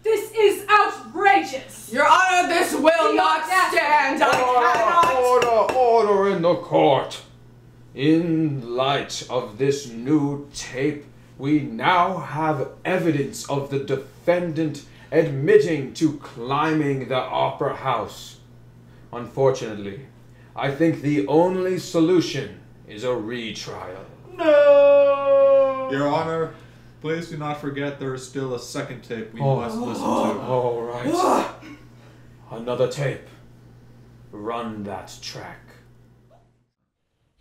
This is outrageous! Your Honor, this will not stand! I cannot... Order in the court! In light of this new tape, we now have evidence of the defendant admitting to climbing the opera house. Unfortunately, I think the only solution is a retrial. No! Your Honor, please do not forget there is still a second tape we must listen to. All right. Another tape. Run that track.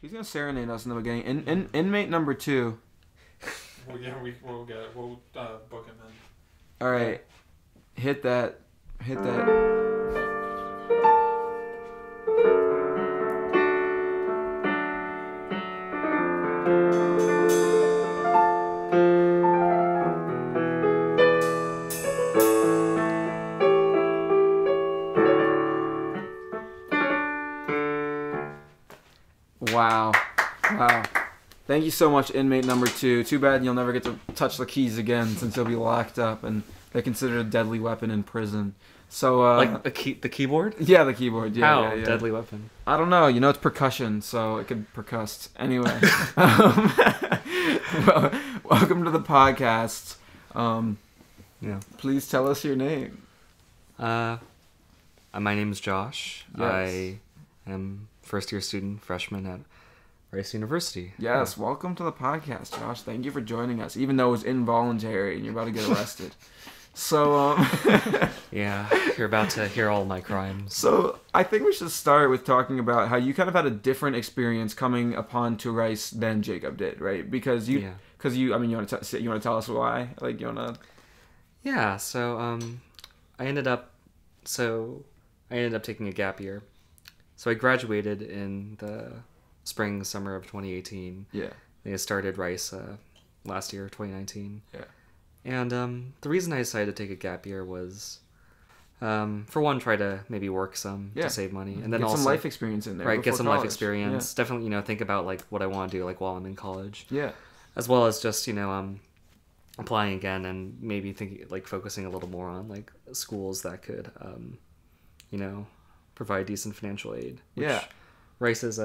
He's gonna serenade us in the beginning. Inmate number 2. Well, yeah, we'll get it. We'll book him in. All right. Hit that. Wow. Thank you so much, inmate number 2. Too bad you'll never get to touch the keys again since you'll be locked up and they're considered a deadly weapon in prison. So like the keyboard? Yeah, the keyboard. Yeah, How? yeah. Deadly weapon? I don't know. You know, it's percussion, so it could percuss. Anyway, well, welcome to the podcast. Yeah. Please tell us your name. My name is Josh. Yes. I am first-year student, freshman at Rice University. Yes, welcome to the podcast, Josh. Thank you for joining us, even though it was involuntary and you're about to get arrested. So, Yeah, you're about to hear all my crimes. So, I think we should start with talking about how you kind of had a different experience coming upon to Rice than Jacob did, right? Because you want to tell us why? Like, you want to... Yeah, so, I ended up taking a gap year. So I graduated in the summer of 2018. Yeah. I started Rice last year, 2019. Yeah. And the reason I decided to take a gap year was, for one, try to maybe work some to save money, and then get also some life experience in there. Right, get some college. life experience. Yeah. Definitely, think about like what I want to do, like while I'm in college. Yeah. As well as just applying again and maybe thinking like focusing a little more on like schools that could, provide decent financial aid. Which Rice is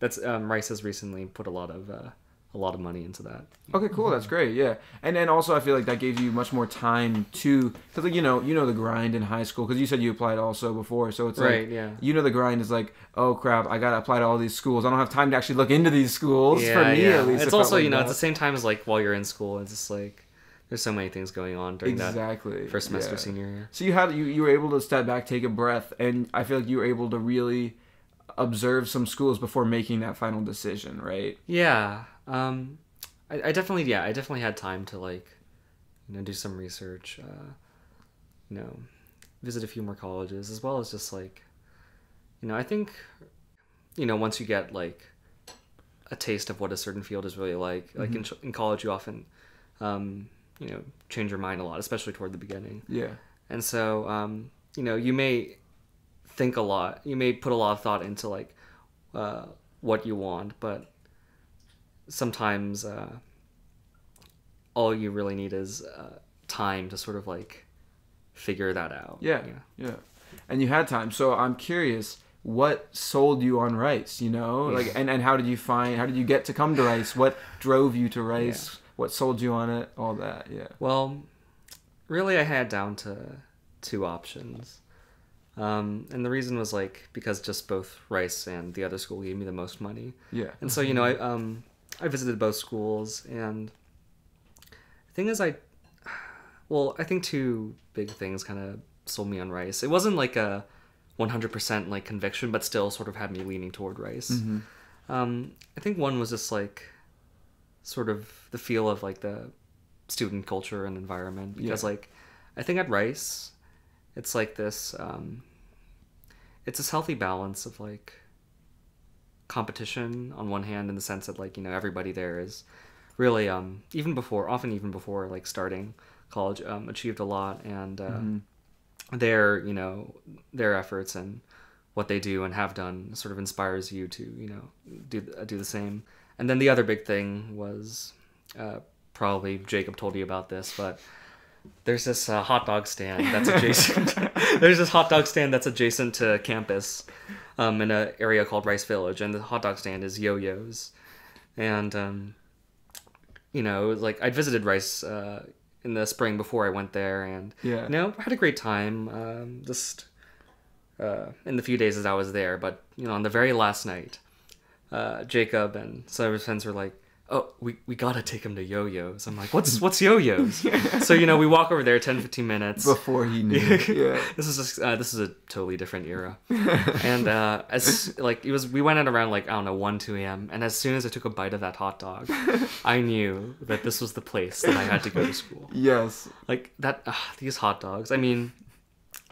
Rice has recently put a lot of money into that. Okay, cool. That's great. Yeah, and then also I feel like that gave you much more time to, because like you know the grind in high school, because you said you applied also before, so it's right, like yeah. The grind is like, oh crap, I gotta apply to all these schools. I don't have time to actually look into these schools. Yeah, for me yeah. at least. It's it also felt like at that. the same time as like while you're in school, it's just like there's so many things going on during that first semester senior year. So you were able to step back, take a breath, and I feel like you were able to really observe some schools before making that final decision, right? Yeah. I definitely had time to like, do some research, visit a few more colleges, as well as just like, I think, once you get like a taste of what a certain field is really like in college, you often, change your mind a lot, especially toward the beginning. Yeah. And so, you may think a lot, you may put a lot of thought into like, what you want, but sometimes all you really need is time to sort of like figure that out. Yeah. And you had time, so I'm curious, what sold you on Rice? Like, and how did you get to come to Rice? What drove you to Rice? Yeah. What sold you on it? All that. Yeah. Well, really, I had down to 2 options. And the reason was like because just both Rice and the other school gave me the most money. Yeah. And so I visited both schools, and the thing is I think 2 big things kind of sold me on Rice. It wasn't like a 100% like conviction, but still sort of had me leaning toward Rice. Mm-hmm. I think one was just like sort of the feel of like the student culture and environment, because like I think at Rice it's like this it's this healthy balance of like competition on one hand, in the sense that like everybody there is really even before like starting college achieved a lot, and their efforts and what they do and have done sort of inspires you to do the same. And then the other big thing was probably Jacob told you about this, but there's this hot dog stand that's adjacent. There's this hot dog stand that's adjacent to campus, in an area called Rice Village, and the hot dog stand is Yo-Yo's. And like I'd visited Rice in the spring before I went there, and I had a great time. Just in the few days as I was there, but on the very last night, Jacob and some of his friends were like, "Oh, we gotta take him to Yo-Yo's." I'm like, "What's Yo-Yo's?" So we walk over there 10-15 minutes before he knew. Yeah. This is a totally different era, and as like we went at around like 1-2 a.m. and as soon as I took a bite of that hot dog, I knew that this was the place that I had to go to school. Yes. Like that. These hot dogs. I mean,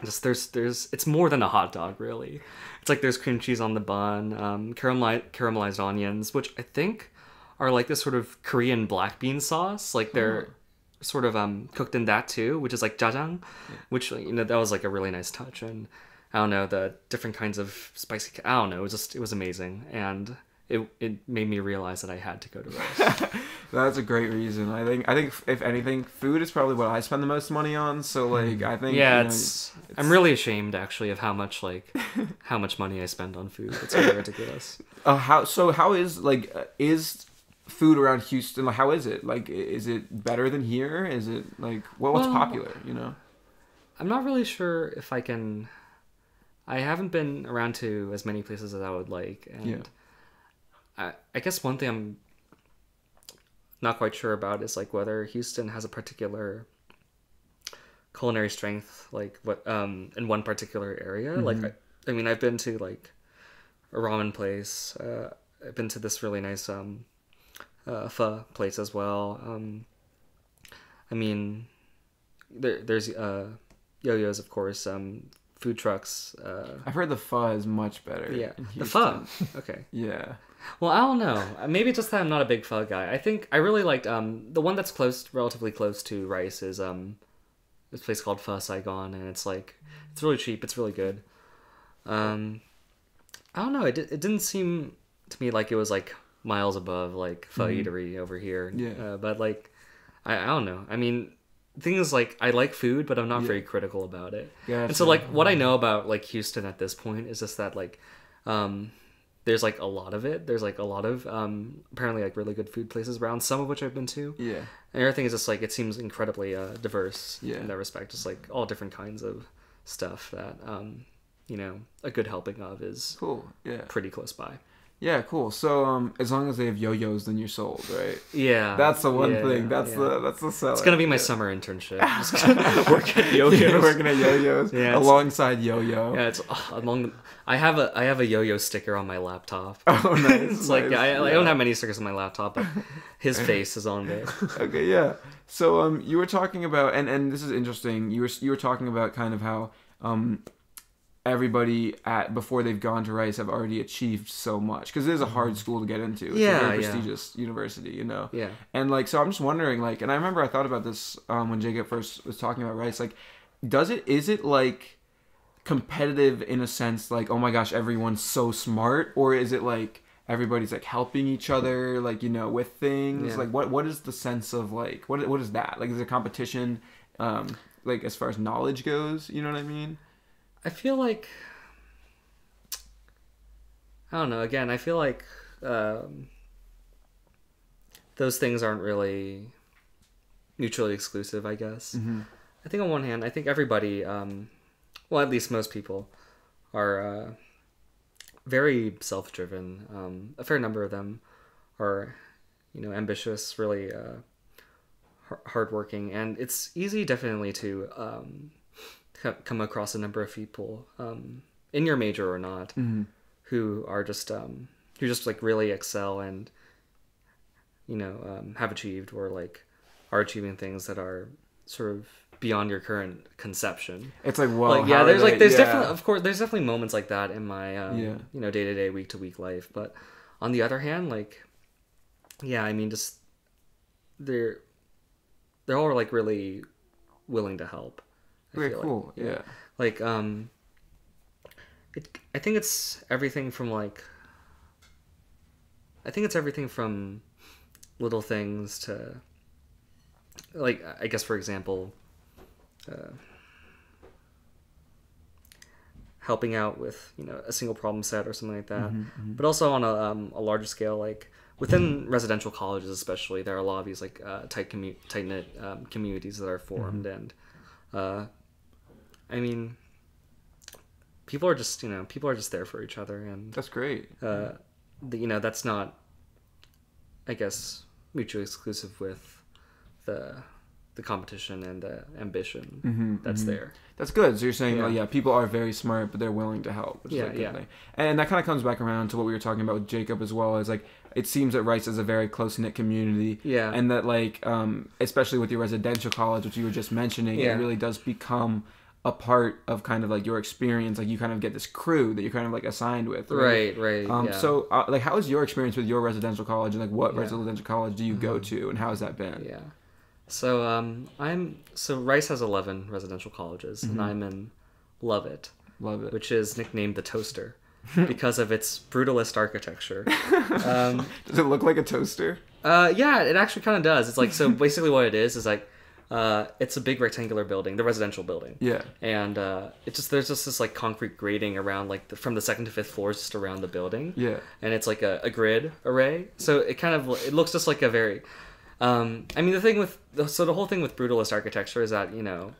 just it's more than a hot dog, really. It's like there's cream cheese on the bun, caramelized onions, which I think are like this sort of Korean black bean sauce. Like they're sort of cooked in that too, which is like jajang, which that was like a really nice touch. And I don't know, the different kinds of spicy. I don't know. It was amazing, and it made me realize that I had to go to Rice. That's a great reason. I think if anything, food is probably what I spend the most money on. So like I think it's I'm really ashamed actually of how much money I spend on food. It's really ridiculous. How is food around Houston? Like, how is it? Like, is it better than here? Is it like what's popular? I'm not really sure if I can. I haven't been around to as many places as I would like, and I guess one thing I'm not quite sure about is like whether Houston has a particular culinary strength, like what in one particular area. Like I mean, I've been to like a ramen place. I've been to this really nice pho place as well. I mean, there's yo-yos, of course. Food trucks. I've heard the pho is much better. Yeah, the pho. Okay. Yeah. Well, I don't know. Maybe it's just that I'm not a big pho guy. I think I really liked the one that's relatively close to Rice is this place called Pho Saigon, and it's really cheap. It's really good. I don't know. It didn't seem to me like it was like miles above like Pho Eatery over here. Yeah. But like, I don't know. I mean, the thing is like I like food, but I'm not very critical about it. Gotcha. And so like what I know about like Houston at this point is just that like there's like a lot of it. There's like a lot of apparently like really good food places around, some of which I've been to. Yeah. And everything is just like it seems incredibly diverse in that respect. Just like all different kinds of stuff that a good helping of is cool. Yeah. Pretty close by. Yeah, cool. So as long as they have yo-yos, then you're sold, right? Yeah. That's the one thing. That's the seller. It's gonna be my summer internship. Just gonna work at yo-yos. You're working at yo-yos alongside yo-yo. Yeah, it's among. I have a yo-yo sticker on my laptop. Oh, nice. It's like I don't have many stickers on my laptop, but his face is on there. Okay, yeah. So you were talking about, and this is interesting. You were talking about kind of how everybody before they've gone to Rice have already achieved so much, because it is a hard school to get into. It's a very prestigious university, Yeah. And like, so I'm just wondering, like, and I remember I thought about this when Jacob first was talking about Rice. Like, is it like competitive in a sense, like, oh my gosh, everyone's so smart, or is it like everybody's like helping each other, like, with things? Yeah. Like, what is the sense of like what is that? Like, is there competition like as far as knowledge goes? You know what I mean? I feel like I don't know. Again, I feel like those things aren't really mutually exclusive, I guess. Mm-hmm. I think on one hand, I think everybody, well, at least most people, are very self-driven. A fair number of them are, ambitious, really hardworking, and it's easy, definitely, to come across a number of people, in your major or not, who are just like really excel and have achieved or like are achieving things that are sort of beyond your current conception. It's like, well, like, yeah, there's definitely, of course, there's definitely moments like that in my day-to-day, week-to-week life. But on the other hand, like, yeah, I mean, just they're all like really willing to help. Very cool. Like, yeah. Like, I think it's everything from little things to, like, I guess, for example, helping out with, a single problem set or something like that. But also on a larger scale, like within residential colleges especially, there are a lot of these like tight-knit communities that are formed, and I mean, people are just there for each other, and that's great. That's not, I guess, mutually exclusive with the competition and the ambition that's there. That's good. So you're saying, people are very smart, but they're willing to help. Which is a good thing. And that kind of comes back around to what we were talking about with Jacob as well. Is like, it seems that Rice is a very close-knit community. Yeah. And that, like, especially with your residential college, which you were just mentioning, it really does become a part of kind of like your experience. Like, you kind of get this crew that you're kind of like assigned with. Right. So like, how is your experience with your residential college, and like what residential college do you go to, and how has that been? Yeah. So Rice has 11 residential colleges, and I'm in Lovett, which is nicknamed the Toaster. because of its brutalist architecture. Does it look like a toaster? Yeah, it actually kind of does. It's like, so basically what it is like, it's a big rectangular building, the residential building. Yeah. And there's just this like concrete grating around like from the second to fifth floors just around the building. Yeah. And it's like a grid array. So it looks just like a very, I mean, the whole thing with brutalist architecture is that,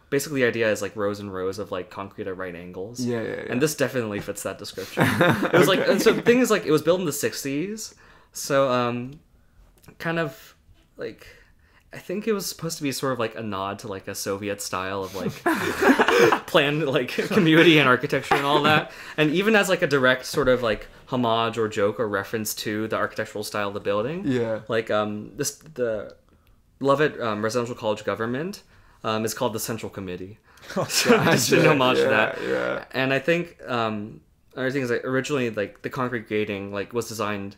basically the idea is like rows and rows of like concrete at right angles. Yeah. And this definitely fits that description. It was like, and so the thing is like, it was built in the 60s. So, kind of like, I think it was supposed to be sort of like a nod to like a Soviet style of like planned like community and architecture and all that. And even as like a direct sort of like homage or joke or reference to the architectural style of the building. Yeah. Like the Lovett Residential College government is called the Central Committee. So just an homage to that. Yeah. And I think another thing is like originally like the concrete grating like was designed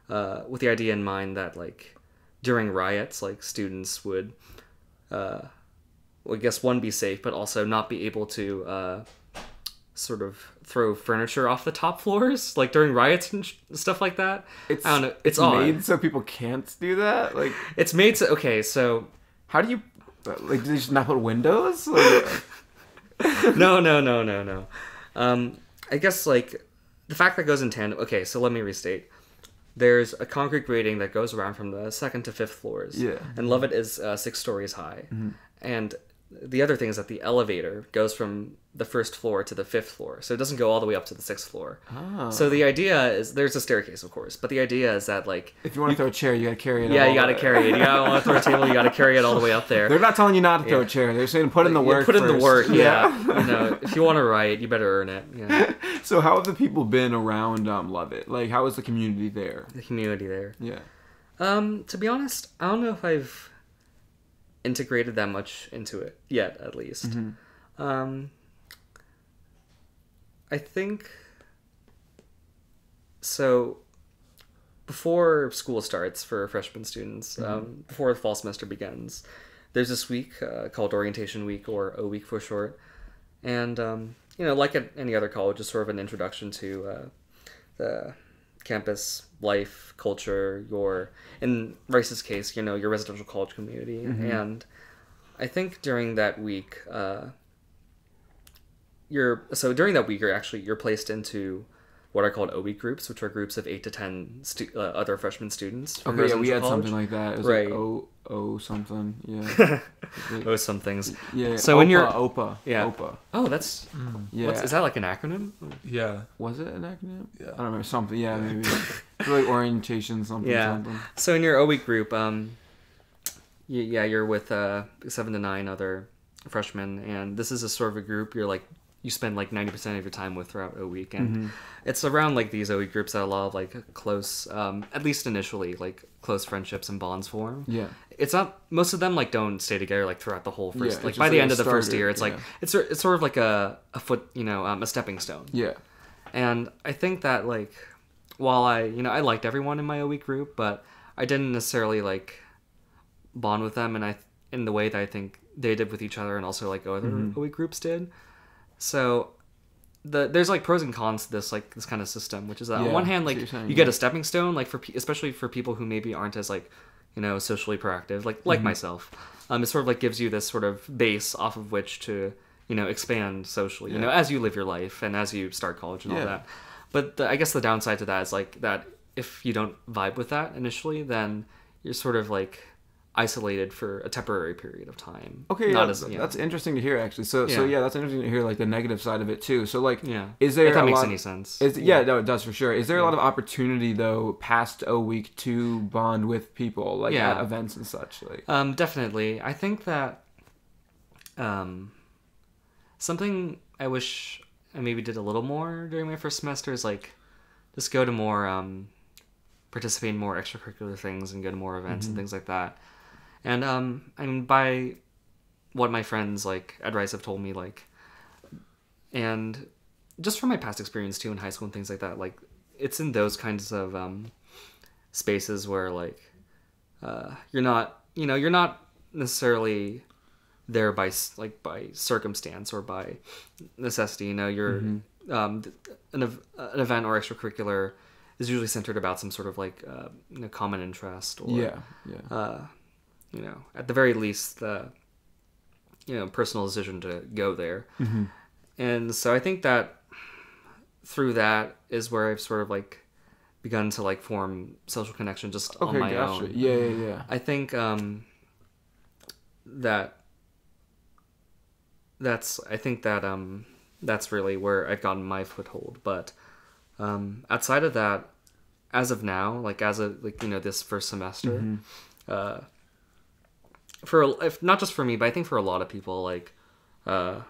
with the idea in mind that like during riots, like students would, I guess one, be safe, but also not be able to sort of throw furniture off the top floors, like during riots and stuff like that. I don't know. It's made odd. so people can't do that. Like It's made so so how do you like? Do they just not put windows? Like, no. I guess like the fact that goes in tandem. Okay, so let me restate. There's a concrete grating that goes around from the second to fifth floors. Yeah. And Lovett is 6 stories high. Mm-hmm. And the other thing is that the elevator goes from the first floor to the fifth floor. So it doesn't go all the way up to the 6th floor. Oh. So the idea is, there's a staircase, of course, but the idea is that, like... If you want to throw a chair, you gotta carry it. Yeah, all you gotta carry it. You gotta want to throw a table, you gotta carry it all the way up there. They're not telling you not to throw a chair. They're saying put in the work. Put in the first. work, yeah. If you want to write, you better earn it. Yeah. So how have the people been around Lovett? Like, how is the community there? The community there. Yeah. To be honest, I don't know if I've integrated that much into it yet, at least. Mm-hmm. I think so. Before school starts for freshman students, before the fall semester begins, there's this week called Orientation Week, or O Week for short, and like at any other college, it's sort of an introduction to the campus life, culture, in Rice's case, your residential college community. And I think during that week, you're placed into what are called O-Week groups, which are groups of 8 to 10 other freshman students. From Okay, yeah, we residential had college. something like that. It was Right. like O something. Yeah. Oh, some things. Yeah. So when you're OPA. Yeah. OPA. Oh, that's Yeah. is that like an acronym? Yeah. Was it an acronym? Yeah. I don't remember. Something. Yeah, maybe. It's like orientation something. Yeah. Something. So in your O-Week group, you're with 7 to 9 other freshmen, and this is a sort of a group you spend like 90% of your time with throughout O-Week, and it's around like these O-Week groups that a lot of like close, at least initially, like close friendships and bonds form. Yeah. It's not, most of them like don't stay together like throughout the whole first, Yeah, like it's by just the like end a of the first starter, year, it's like, it's sort of like a foot, a stepping stone. Yeah. And I think that like, while I liked everyone in my O-Week group, but I didn't necessarily like bond with them in the way that I think they did with each other, and also like other O-Week groups did. So there's like pros and cons to this kind of system, which is that on one hand, like you get a stepping stone, like especially for people who maybe aren't as like socially proactive, like myself. It sort of like gives you this sort of base off of which to expand socially, as you live your life and as you start college and all that. But I guess the downside to that is like that if you don't vibe with that initially, then you're sort of like isolated for a temporary period of time. Okay, Not that's interesting to hear actually. So that's interesting to hear like the negative side of it too. So like, is if there that makes any sense? No, it does for sure. Is there a lot of opportunity though past O-Week to bond with people like at events and such? Like, definitely. I think that something I wish I maybe did a little more during my first semester is like just go to more participate in more extracurricular things and go to more events and things like that. And I mean, by what my friends like at Rice have told me, like, and just from my past experience too in high school and things like that, like it's in those kinds of spaces where like you're not necessarily there by circumstance or by necessity. You're an event or extracurricular is usually centered about some sort of like common interest or at the very least the personal decision to go there. Mm-hmm. And so I think that through that is where I've sort of like begun to like form social connection just on my own. Yeah. I think that's really where I've gotten my foothold. But outside of that, as of now, like as of this first semester, if not just for me, but I think for a lot of people, like a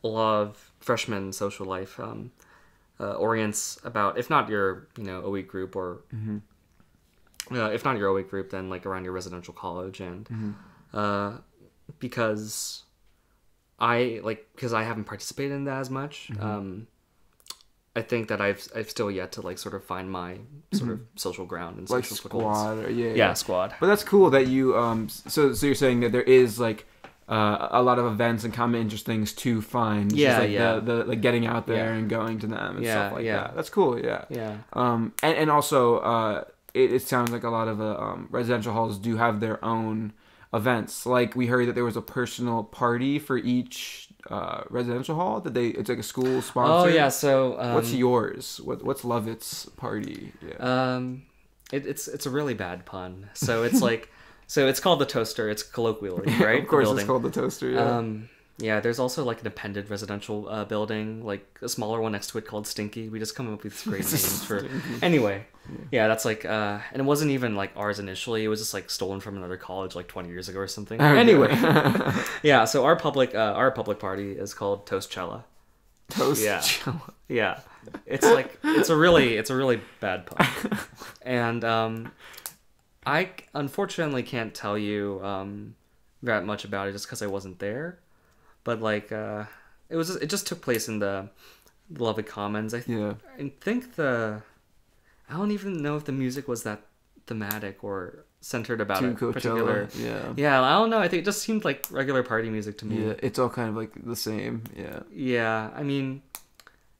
lot of freshman social life orients about, if not your a week group or if not your O8 group, then like around your residential college. And because I haven't participated in that as much, I think that I've still yet to like sort of find my sort of social ground and like social squad. Or, yeah, squad. But that's cool that you so you're saying that there is like a lot of events and common interest things to find. Yeah, just like yeah. The like getting out there and going to them and stuff like that. That's cool. Yeah. Yeah. And also it sounds like a lot of residential halls do have their own events. Like we heard that there was a personal party for each residential hall that it's like a school sponsor. Oh yeah. So what's yours? What's Lovett's party? Yeah. It's a really bad pun. So it's like so it's called the Toaster. It's colloquially, right? Of course, it's called the Toaster. Yeah. Yeah, there's also like an appended residential building, like a smaller one next to it called Stinky. We just come up with great names for. Anyway, yeah, that's like, and it wasn't even like ours initially. It was just like stolen from another college like 20 years ago or something. Okay. Anyway, yeah. So our public party is called Toastchella. Toastchella. Yeah. It's like it's a really bad pun, and I unfortunately can't tell you that much about it just because I wasn't there. But like it just took place in the Lubbock Commons. I think I don't even know if the music was that thematic or centered about a particular. Yeah, I don't know. I think it just seemed like regular party music to me. Yeah, it's all kind of like the same. Yeah. I mean,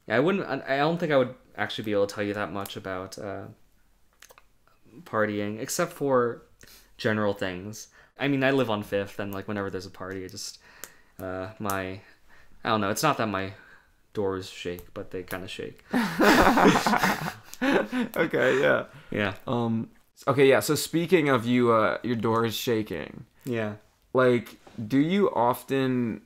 I don't think I would actually be able to tell you that much about partying, except for general things. I mean, I live on 5th, and like whenever there's a party, I just I don't know. It's not that my doors shake, but they kind of shake. Okay, yeah. Yeah. Okay, yeah. So speaking of your doors shaking. Yeah. Like, do you often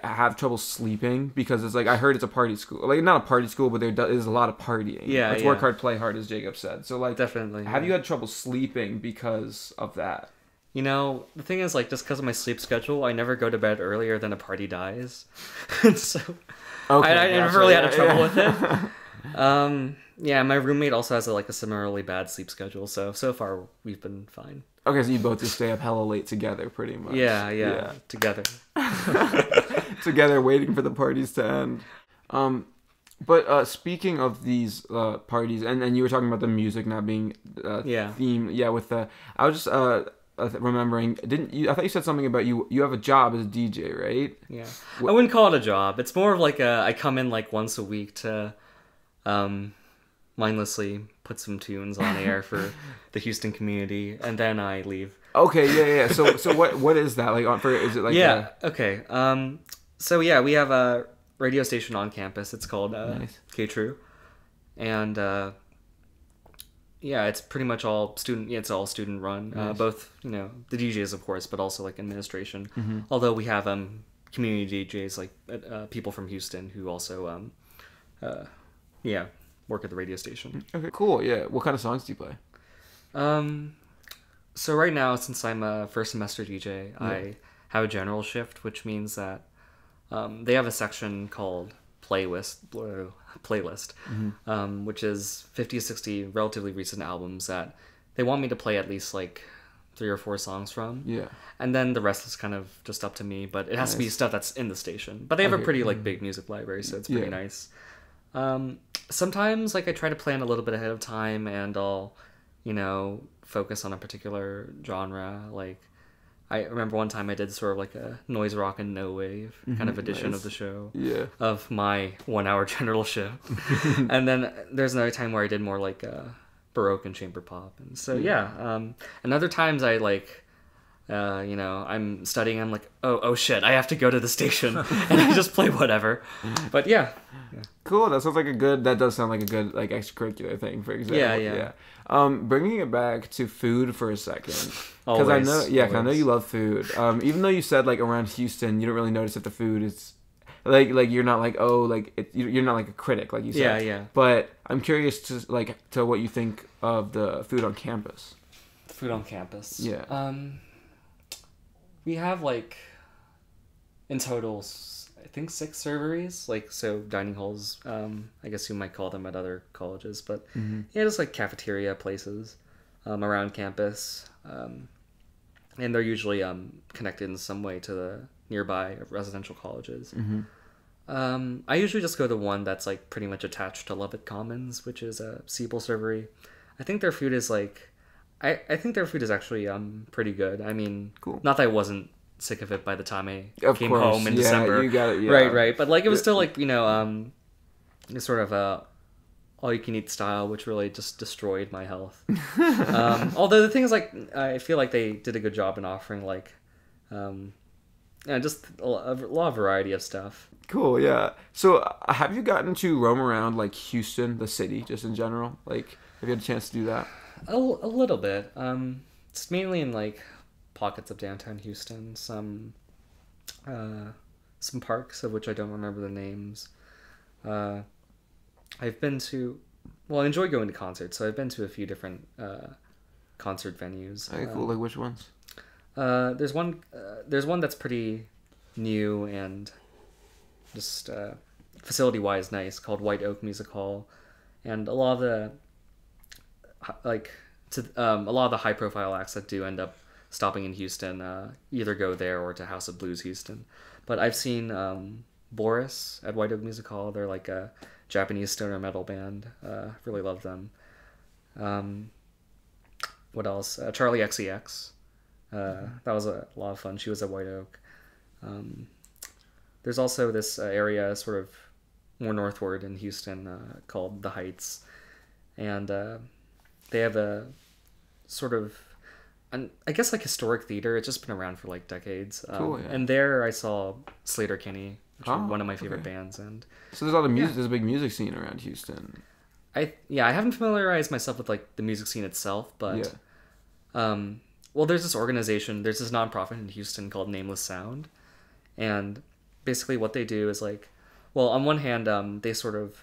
have trouble sleeping because it's like I heard it's a party school, like not a party school, but there is a lot of partying. Yeah. It's work hard, play hard, as Jacob said. So like, definitely. Have you had trouble sleeping because of that? You know, the thing is, like, just because of my sleep schedule, I never go to bed earlier than a party dies. So, I never really had trouble with it. Yeah, my roommate also has a similarly bad sleep schedule, so far we've been fine. Okay, so you both just stay up hella late together, pretty much. Yeah. Together. Together, waiting for the parties to end. But speaking of these parties, and you were talking about the music not being themed. Yeah, with the I was just remembering, didn't you? I thought you said something about you have a job as a DJ, right? Yeah, I wouldn't call it a job. It's more of like I come in like once a week to mindlessly put some tunes on air for the Houston community, and then I leave. Okay, yeah. So what is that like? Is it like okay. So yeah, we have a radio station on campus. It's called K True, and yeah, it's pretty much all student. Yeah, it's all student run. Nice. Both the DJs, of course, but also like administration. Mm-hmm. Although we have community DJs like people from Houston who also work at the radio station. Okay, cool. Yeah, what kind of songs do you play? So right now, since I'm a first semester DJ, I have a general shift, which means that they have a section called playlist, Mm-hmm. which is 50 to 60 relatively recent albums that they want me to play at least like 3 or 4 songs from. Yeah. And then the rest is kind of just up to me, but it has to be stuff that's in the station. But they have a pretty like big music library, so it's pretty nice. Sometimes like I try to plan a little bit ahead of time, and I'll focus on a particular genre. Like I remember one time I did sort of like a noise rock and no wave kind of edition of the show. Yeah. Of my 1 hour general show. And then there's another time where I did more like Baroque and chamber pop. And so and other times I like I'm studying, I'm like, oh shit, I have to go to the station, and I just play whatever. But yeah. Cool. That does sound like a good like extracurricular thing, for example. Yeah. Bringing it back to food for a second, because I know you love food. Even though you said like around Houston, you don't really notice if the food is like you're not like you're not like a critic like you said. Yeah. But I'm curious to what you think of the food on campus. Food on campus. Yeah. We have like in total I think 6 serveries, like so dining halls. I guess you might call them at other colleges, but just like cafeteria places around campus, and they're usually connected in some way to the nearby residential colleges. I usually just go to one that's like pretty much attached to Lubbock Commons, which is a Siebel servery. I think their food is like. I think their food is actually pretty good. I mean, cool. Not that I wasn't sick of it by the time I came course. home in December. You got it, yeah. Right. But like it was still like sort of all you can eat style, which really just destroyed my health. Although the thing is, like, I feel like they did a good job in offering like just a lot of variety of stuff. Cool, yeah. So have you gotten to roam around like Houston, the city, just in general? Like, have you had a chance to do that? A little bit. It's mainly in like pockets of downtown Houston. Some parks of which I don't remember the names. I've been to. Well, I enjoy going to concerts, so I've been to a few different concert venues. Okay, cool. Like which ones? There's one that's pretty new and just facility-wise nice, called White Oak Music Hall, and a lot of the high-profile acts that do end up stopping in Houston either go there or to House of Blues Houston. But I've seen Boris at White Oak Music Hall. They're like a Japanese stoner metal band. Really love them. What else? Charlie XCX. That was a lot of fun. She was at White Oak. There's also this area sort of more northward in Houston called the Heights, and they have a sort of, I guess, like historic theater. It's just been around for like decades. Cool, yeah. And there I saw Slater Kinney, which is one of my favorite bands. And so there's a lot of music. There's a big music scene around Houston. I haven't familiarized myself with like the music scene itself, but well, there's this organization, there's this nonprofit in Houston called Nameless Sound, and basically what they do is like, well, on one hand, they sort of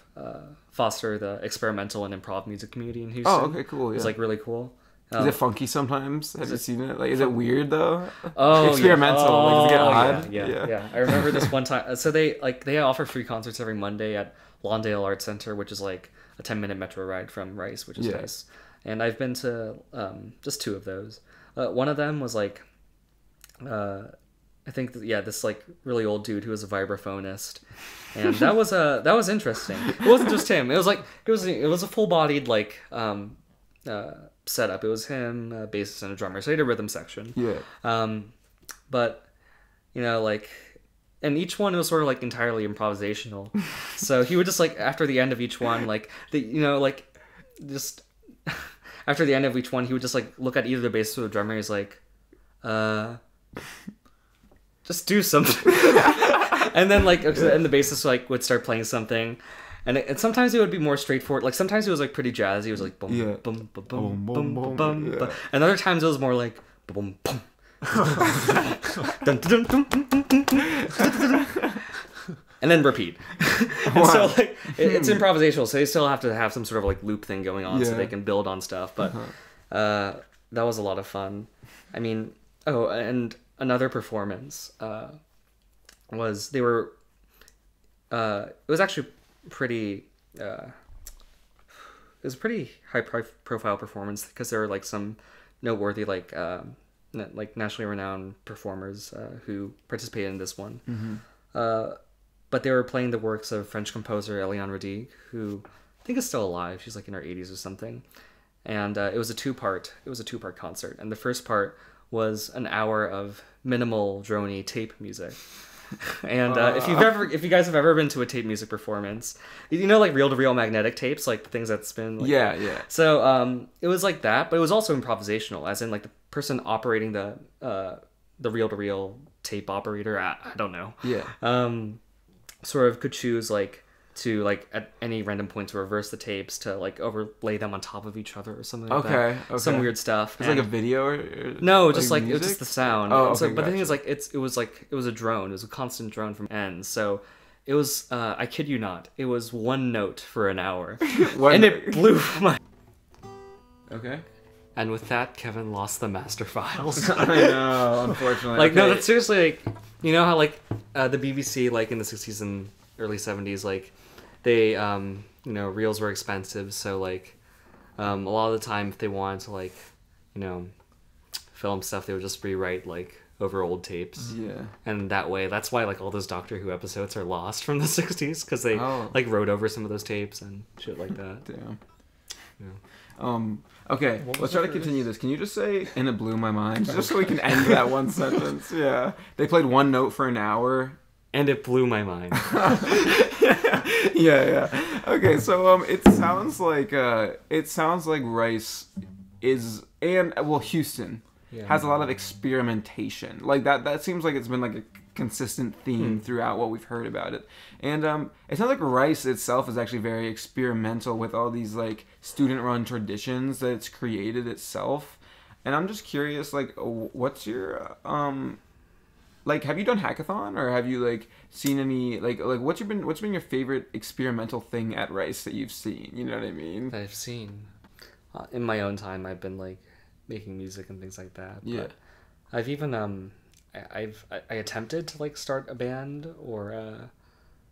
foster the experimental and improv music community in Houston. Oh, okay, cool. Yeah. It's like really cool. Is it funky sometimes? Have you seen it? Like, is it weird though? Oh, experimental. Yeah. Like, does it get odd? Yeah. I remember this one time. So they offer free concerts every Monday at Lawndale Arts Center, which is like a 10-minute metro ride from Rice, which is nice. And I've been to just 2 of those. One of them was like, I think this like really old dude who was a vibraphonist, and that was interesting. It wasn't just him. It was like it was a full-bodied like setup. It was him, a bassist and a drummer. So he had a rhythm section. Yeah. But like, and each one was sort of like entirely improvisational. So he would just like after the end of each one, like just after the end of each one, he would just like look at either the bassist or the drummer. He's like, just do something. And then like, and the bassist like would start playing something. And sometimes it would be more straightforward. Like sometimes it was like pretty jazzy. It was like boom, boom, boom, boom, boom, boom, boom. Yeah. And other times it was more like boom, boom. And then repeat. And so like it's improvisational, so they still have to have some sort of like loop thing going on so they can build on stuff. But that was a lot of fun. I mean, and another performance was it was actually pretty it was a pretty high profile performance because there were like some noteworthy like nationally renowned performers who participated in this one. But they were playing the works of French composer Eliane Radigue, who I think is still alive. She's like in her 80s or something. And it was a two-part concert. And the first part was an hour of minimal droney tape music. And if you guys have ever been to a tape music performance, you know, like reel-to-reel magnetic tapes, like the things that spin. Like, yeah. So it was like that, but it was also improvisational, as in like the person operating the reel-to-reel tape operator. I don't know. Yeah. Sort of could choose like to like at any random point to reverse the tapes to like overlay them on top of each other or something like that. Okay. Some weird stuff. It's like a video or no, just like it music? was just the sound. Oh, And so, okay, but the thing gotcha. is like it was a drone. It was a constant drone from ends. So it was I kid you not, it was one note for an hour. And it blew my. Okay. And with that, Kevin lost the master files. I know, unfortunately. Like, no, Okay. that's seriously, like, you know how, like, the BBC, like, in the 60s and early 70s, like, they, you know, reels were expensive, so, like, a lot of the time, if they wanted to, like, you know, film stuff, they would just rewrite, like, over old tapes. Yeah. And that way, that's why, like, all those Doctor Who episodes are lost from the 60s, because they, like, wrote over some of those tapes and shit like that. Damn. Yeah. Okay, let's try to continue this. Can you just say, and it blew my mind, just so we can end that one sentence? Yeah. They played one note for an hour. And it blew my mind. Yeah. Okay, so it sounds like Rice is, and well, Houston has a lot of experimentation. Like that seems like it's been like a consistent theme throughout what we've heard about it. And it sounds like Rice itself is actually very experimental with all these like student-run traditions that it's created itself. And I'm just curious, like, what's your like, have you done hackathon, or have you like seen any like what's been your favorite experimental thing at Rice that you've seen? You know what I mean? That I've seen. In my own time, I've been like making music and things like that. Yeah. But I've even I attempted to like start a band or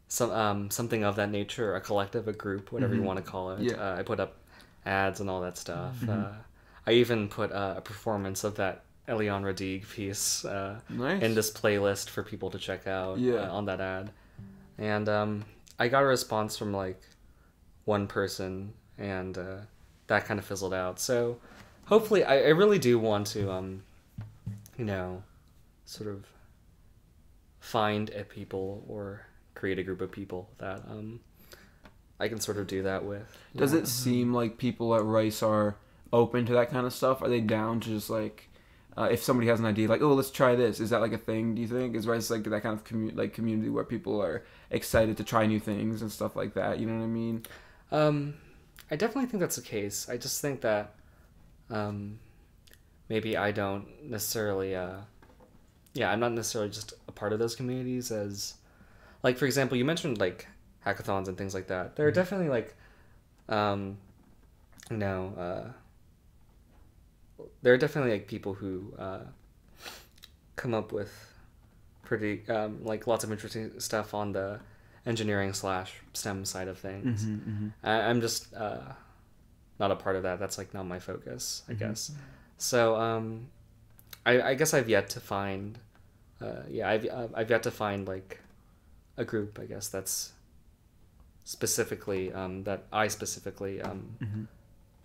something of that nature, a collective, a group, whatever you want to call it. Yeah. I put up ads and all that stuff. I even put a performance of that Eliane Radigue piece Nice. in this playlist for people to check out on that ad. And I got a response from like one person, and that kind of fizzled out. So hopefully, I really do want to, you know, sort of find a people or create a group of people that I can sort of do that with. Does it seem like people at Rice are open to that kind of stuff? Are they down to just like, if somebody has an idea, like, oh, let's try this? Is that like a thing? Do you think is Rice like that kind of community where people are excited to try new things and stuff like that? You know what I mean? I definitely think that's the case. I just think that maybe I don't necessarily I'm not necessarily just a part of those communities. As like, for example, you mentioned like hackathons and things like that. There are definitely like there are definitely like people who come up with pretty like lots of interesting stuff on the engineering / STEM side of things. I'm just not a part of that. That's like not my focus, I guess. So I guess I've yet to find I've yet to find like a group, I guess, that's specifically that I specifically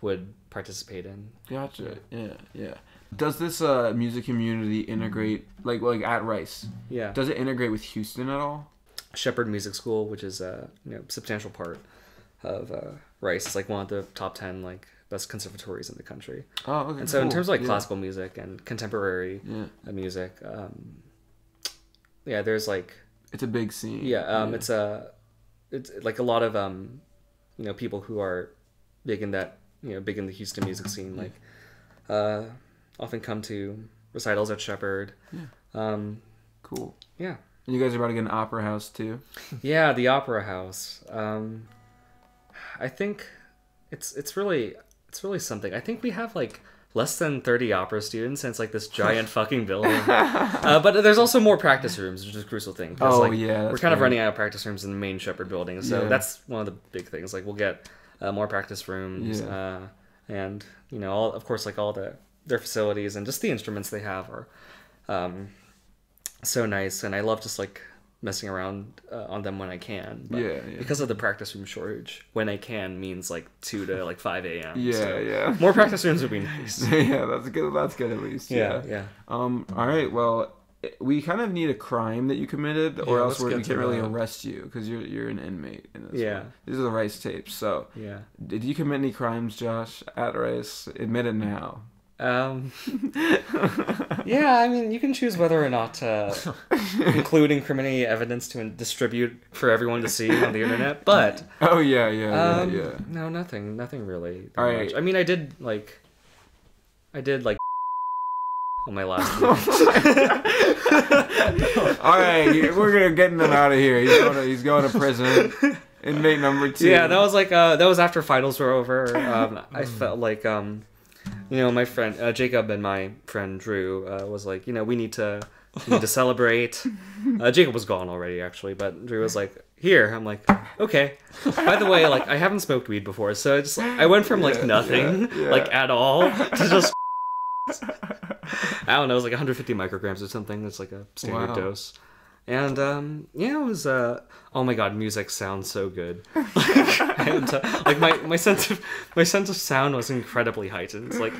would participate in. Gotcha. Yeah. Does this music community integrate like at Rice? Yeah. Does it integrate with Houston at all? Shepherd Music School, which is a substantial part of Rice. It's like one of the top 10 like best conservatories in the country. Oh, okay. And so in cool. terms of like classical music and contemporary music, there's like it's a big scene. it's like a lot of people who are big in that big in the Houston music scene, like often come to recitals at Shepherd. Cool. Yeah. And you guys are about to get an opera house too. Yeah, the opera house. I think it's really something. I think we have like less than 30 opera students, and it's like this giant fucking building. But there's also more practice rooms, which is a crucial thing. We're kind of running out of practice rooms in the main Shepherd building, so that's one of the big things. Like we'll get more practice rooms, and all, of course, like all their facilities and just the instruments they have are so nice. And I love just like messing around on them when I can. But Yeah. because of the practice room shortage, when I can means like 2 to like 5 a.m. Yeah, so yeah. More practice rooms would be nice. Yeah, that's good. That's good at least. Yeah. All right. Well, we kind of need a crime that you committed, or Yeah, else let's we get can't to really that. arrest you because you're an inmate in this. Yeah. one. These are the Rice tapes. So, Yeah. did you commit any crimes, Josh, at Rice? Admit it now. Yeah, I mean, you can choose whether or not to include incriminating evidence to distribute for everyone to see on the internet, but Oh yeah. no, nothing really. All right. Much. I mean, I did like on my last week. All right, we're gonna get him out of here. He's going to prison. Inmate number 2. Yeah, that was like that was after finals were over. I felt like my friend Jacob and my friend Drew was like, we need to celebrate. Jacob was gone already actually, but Drew was like, here. I'm like, okay. By the way, like I haven't smoked weed before, so I went from like nothing like at all to just I don't know, it was like 150 micrograms or something. It's like a standard dose. And it was oh my god, music sounds so good. And like my sense of sound was incredibly heightened. It's like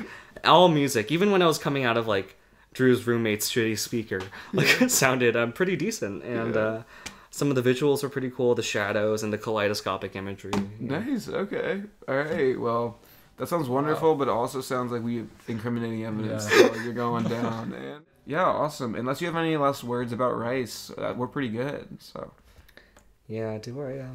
all music, even when I was coming out of like Drew's roommate's shitty speaker, like it sounded pretty decent. And some of the visuals were pretty cool, the shadows and the kaleidoscopic imagery. Nice. Okay. All right. Well, that sounds wonderful, but it also sounds like we have incriminating evidence. Yeah. So you're going down, man. Yeah, awesome. Unless you have any last words about Rice, we're pretty good. So. Yeah. Do I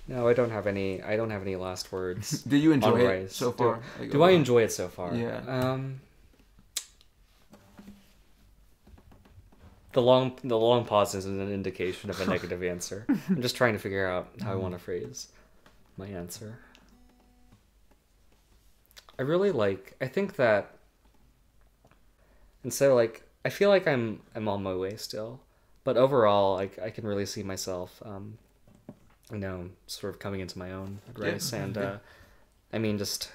No, I don't have any. I don't have any last words. Did you enjoy on it Rice. so far? Do I enjoy it so far? Yeah. The long pause is an indication of a negative answer. I'm just trying to figure out how I want to phrase my answer. I think that, and so like I feel like I'm on my way still, but overall like I can really see myself sort of coming into my own at Rice. And I mean, just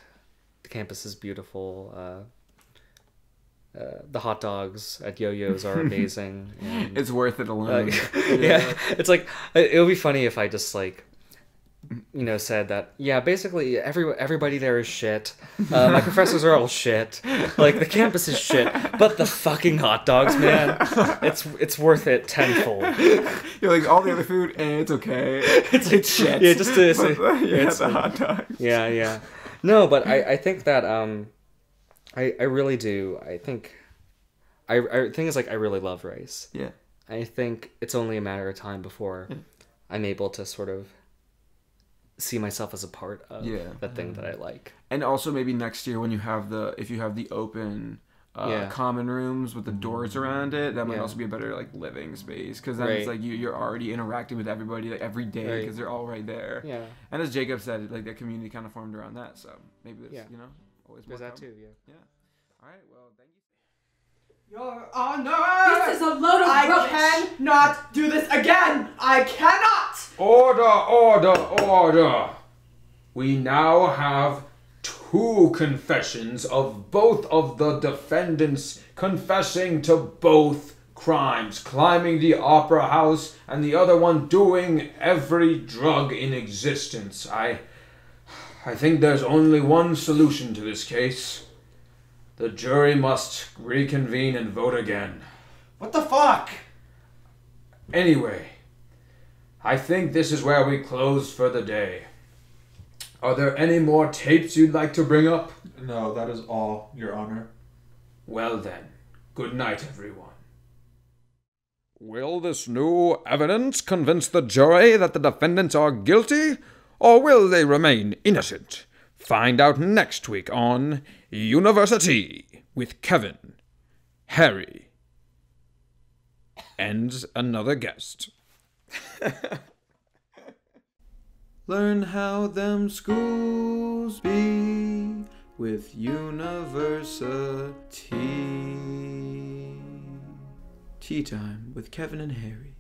the campus is beautiful. The hot dogs at Yo-Yo's are amazing. And, it's worth it alone. yeah, it's like it would be funny if I just like said that basically everybody there is shit. My professors are all shit. Like the campus is shit, but the fucking hot dogs, man, it's worth it tenfold. You're like all the other food, and it's okay. It's shit. Yeah, just to say, it's the hot dogs. Yeah. No, but I think that I really do. I think is like I really love Rice. Yeah. I think it's only a matter of time before I'm able to sort of see myself as a part of the thing that I like. And also maybe next year when if you have the open common rooms with the doors around it, that might also be a better like living space, because then it's like you're already interacting with everybody like every day because they're all right there. Yeah. And as Jacob said, like that community kind of formed around that, so maybe there's always more There's that coming. too. Yeah. All right. Well, thank you. Your Honor! This is a load of I rubbish! cannot do this again! I cannot! Order! We now have 2 confessions of both of the defendants confessing to both crimes, climbing the opera house and the other one doing every drug in existence. I think there's only one solution to this case. The jury must reconvene and vote again. What the fuck? Anyway, I think this is where we close for the day. Are there any more tapes you'd like to bring up? No, that is all, Your Honor. Well then, good night, everyone. Will this new evidence convince the jury that the defendants are guilty, or will they remain innocent? Find out next week on Universi-Tea with Kevin, Harry, and another guest. Learn how them schools be with Universi-Tea. Tea time with Kevin and Harry.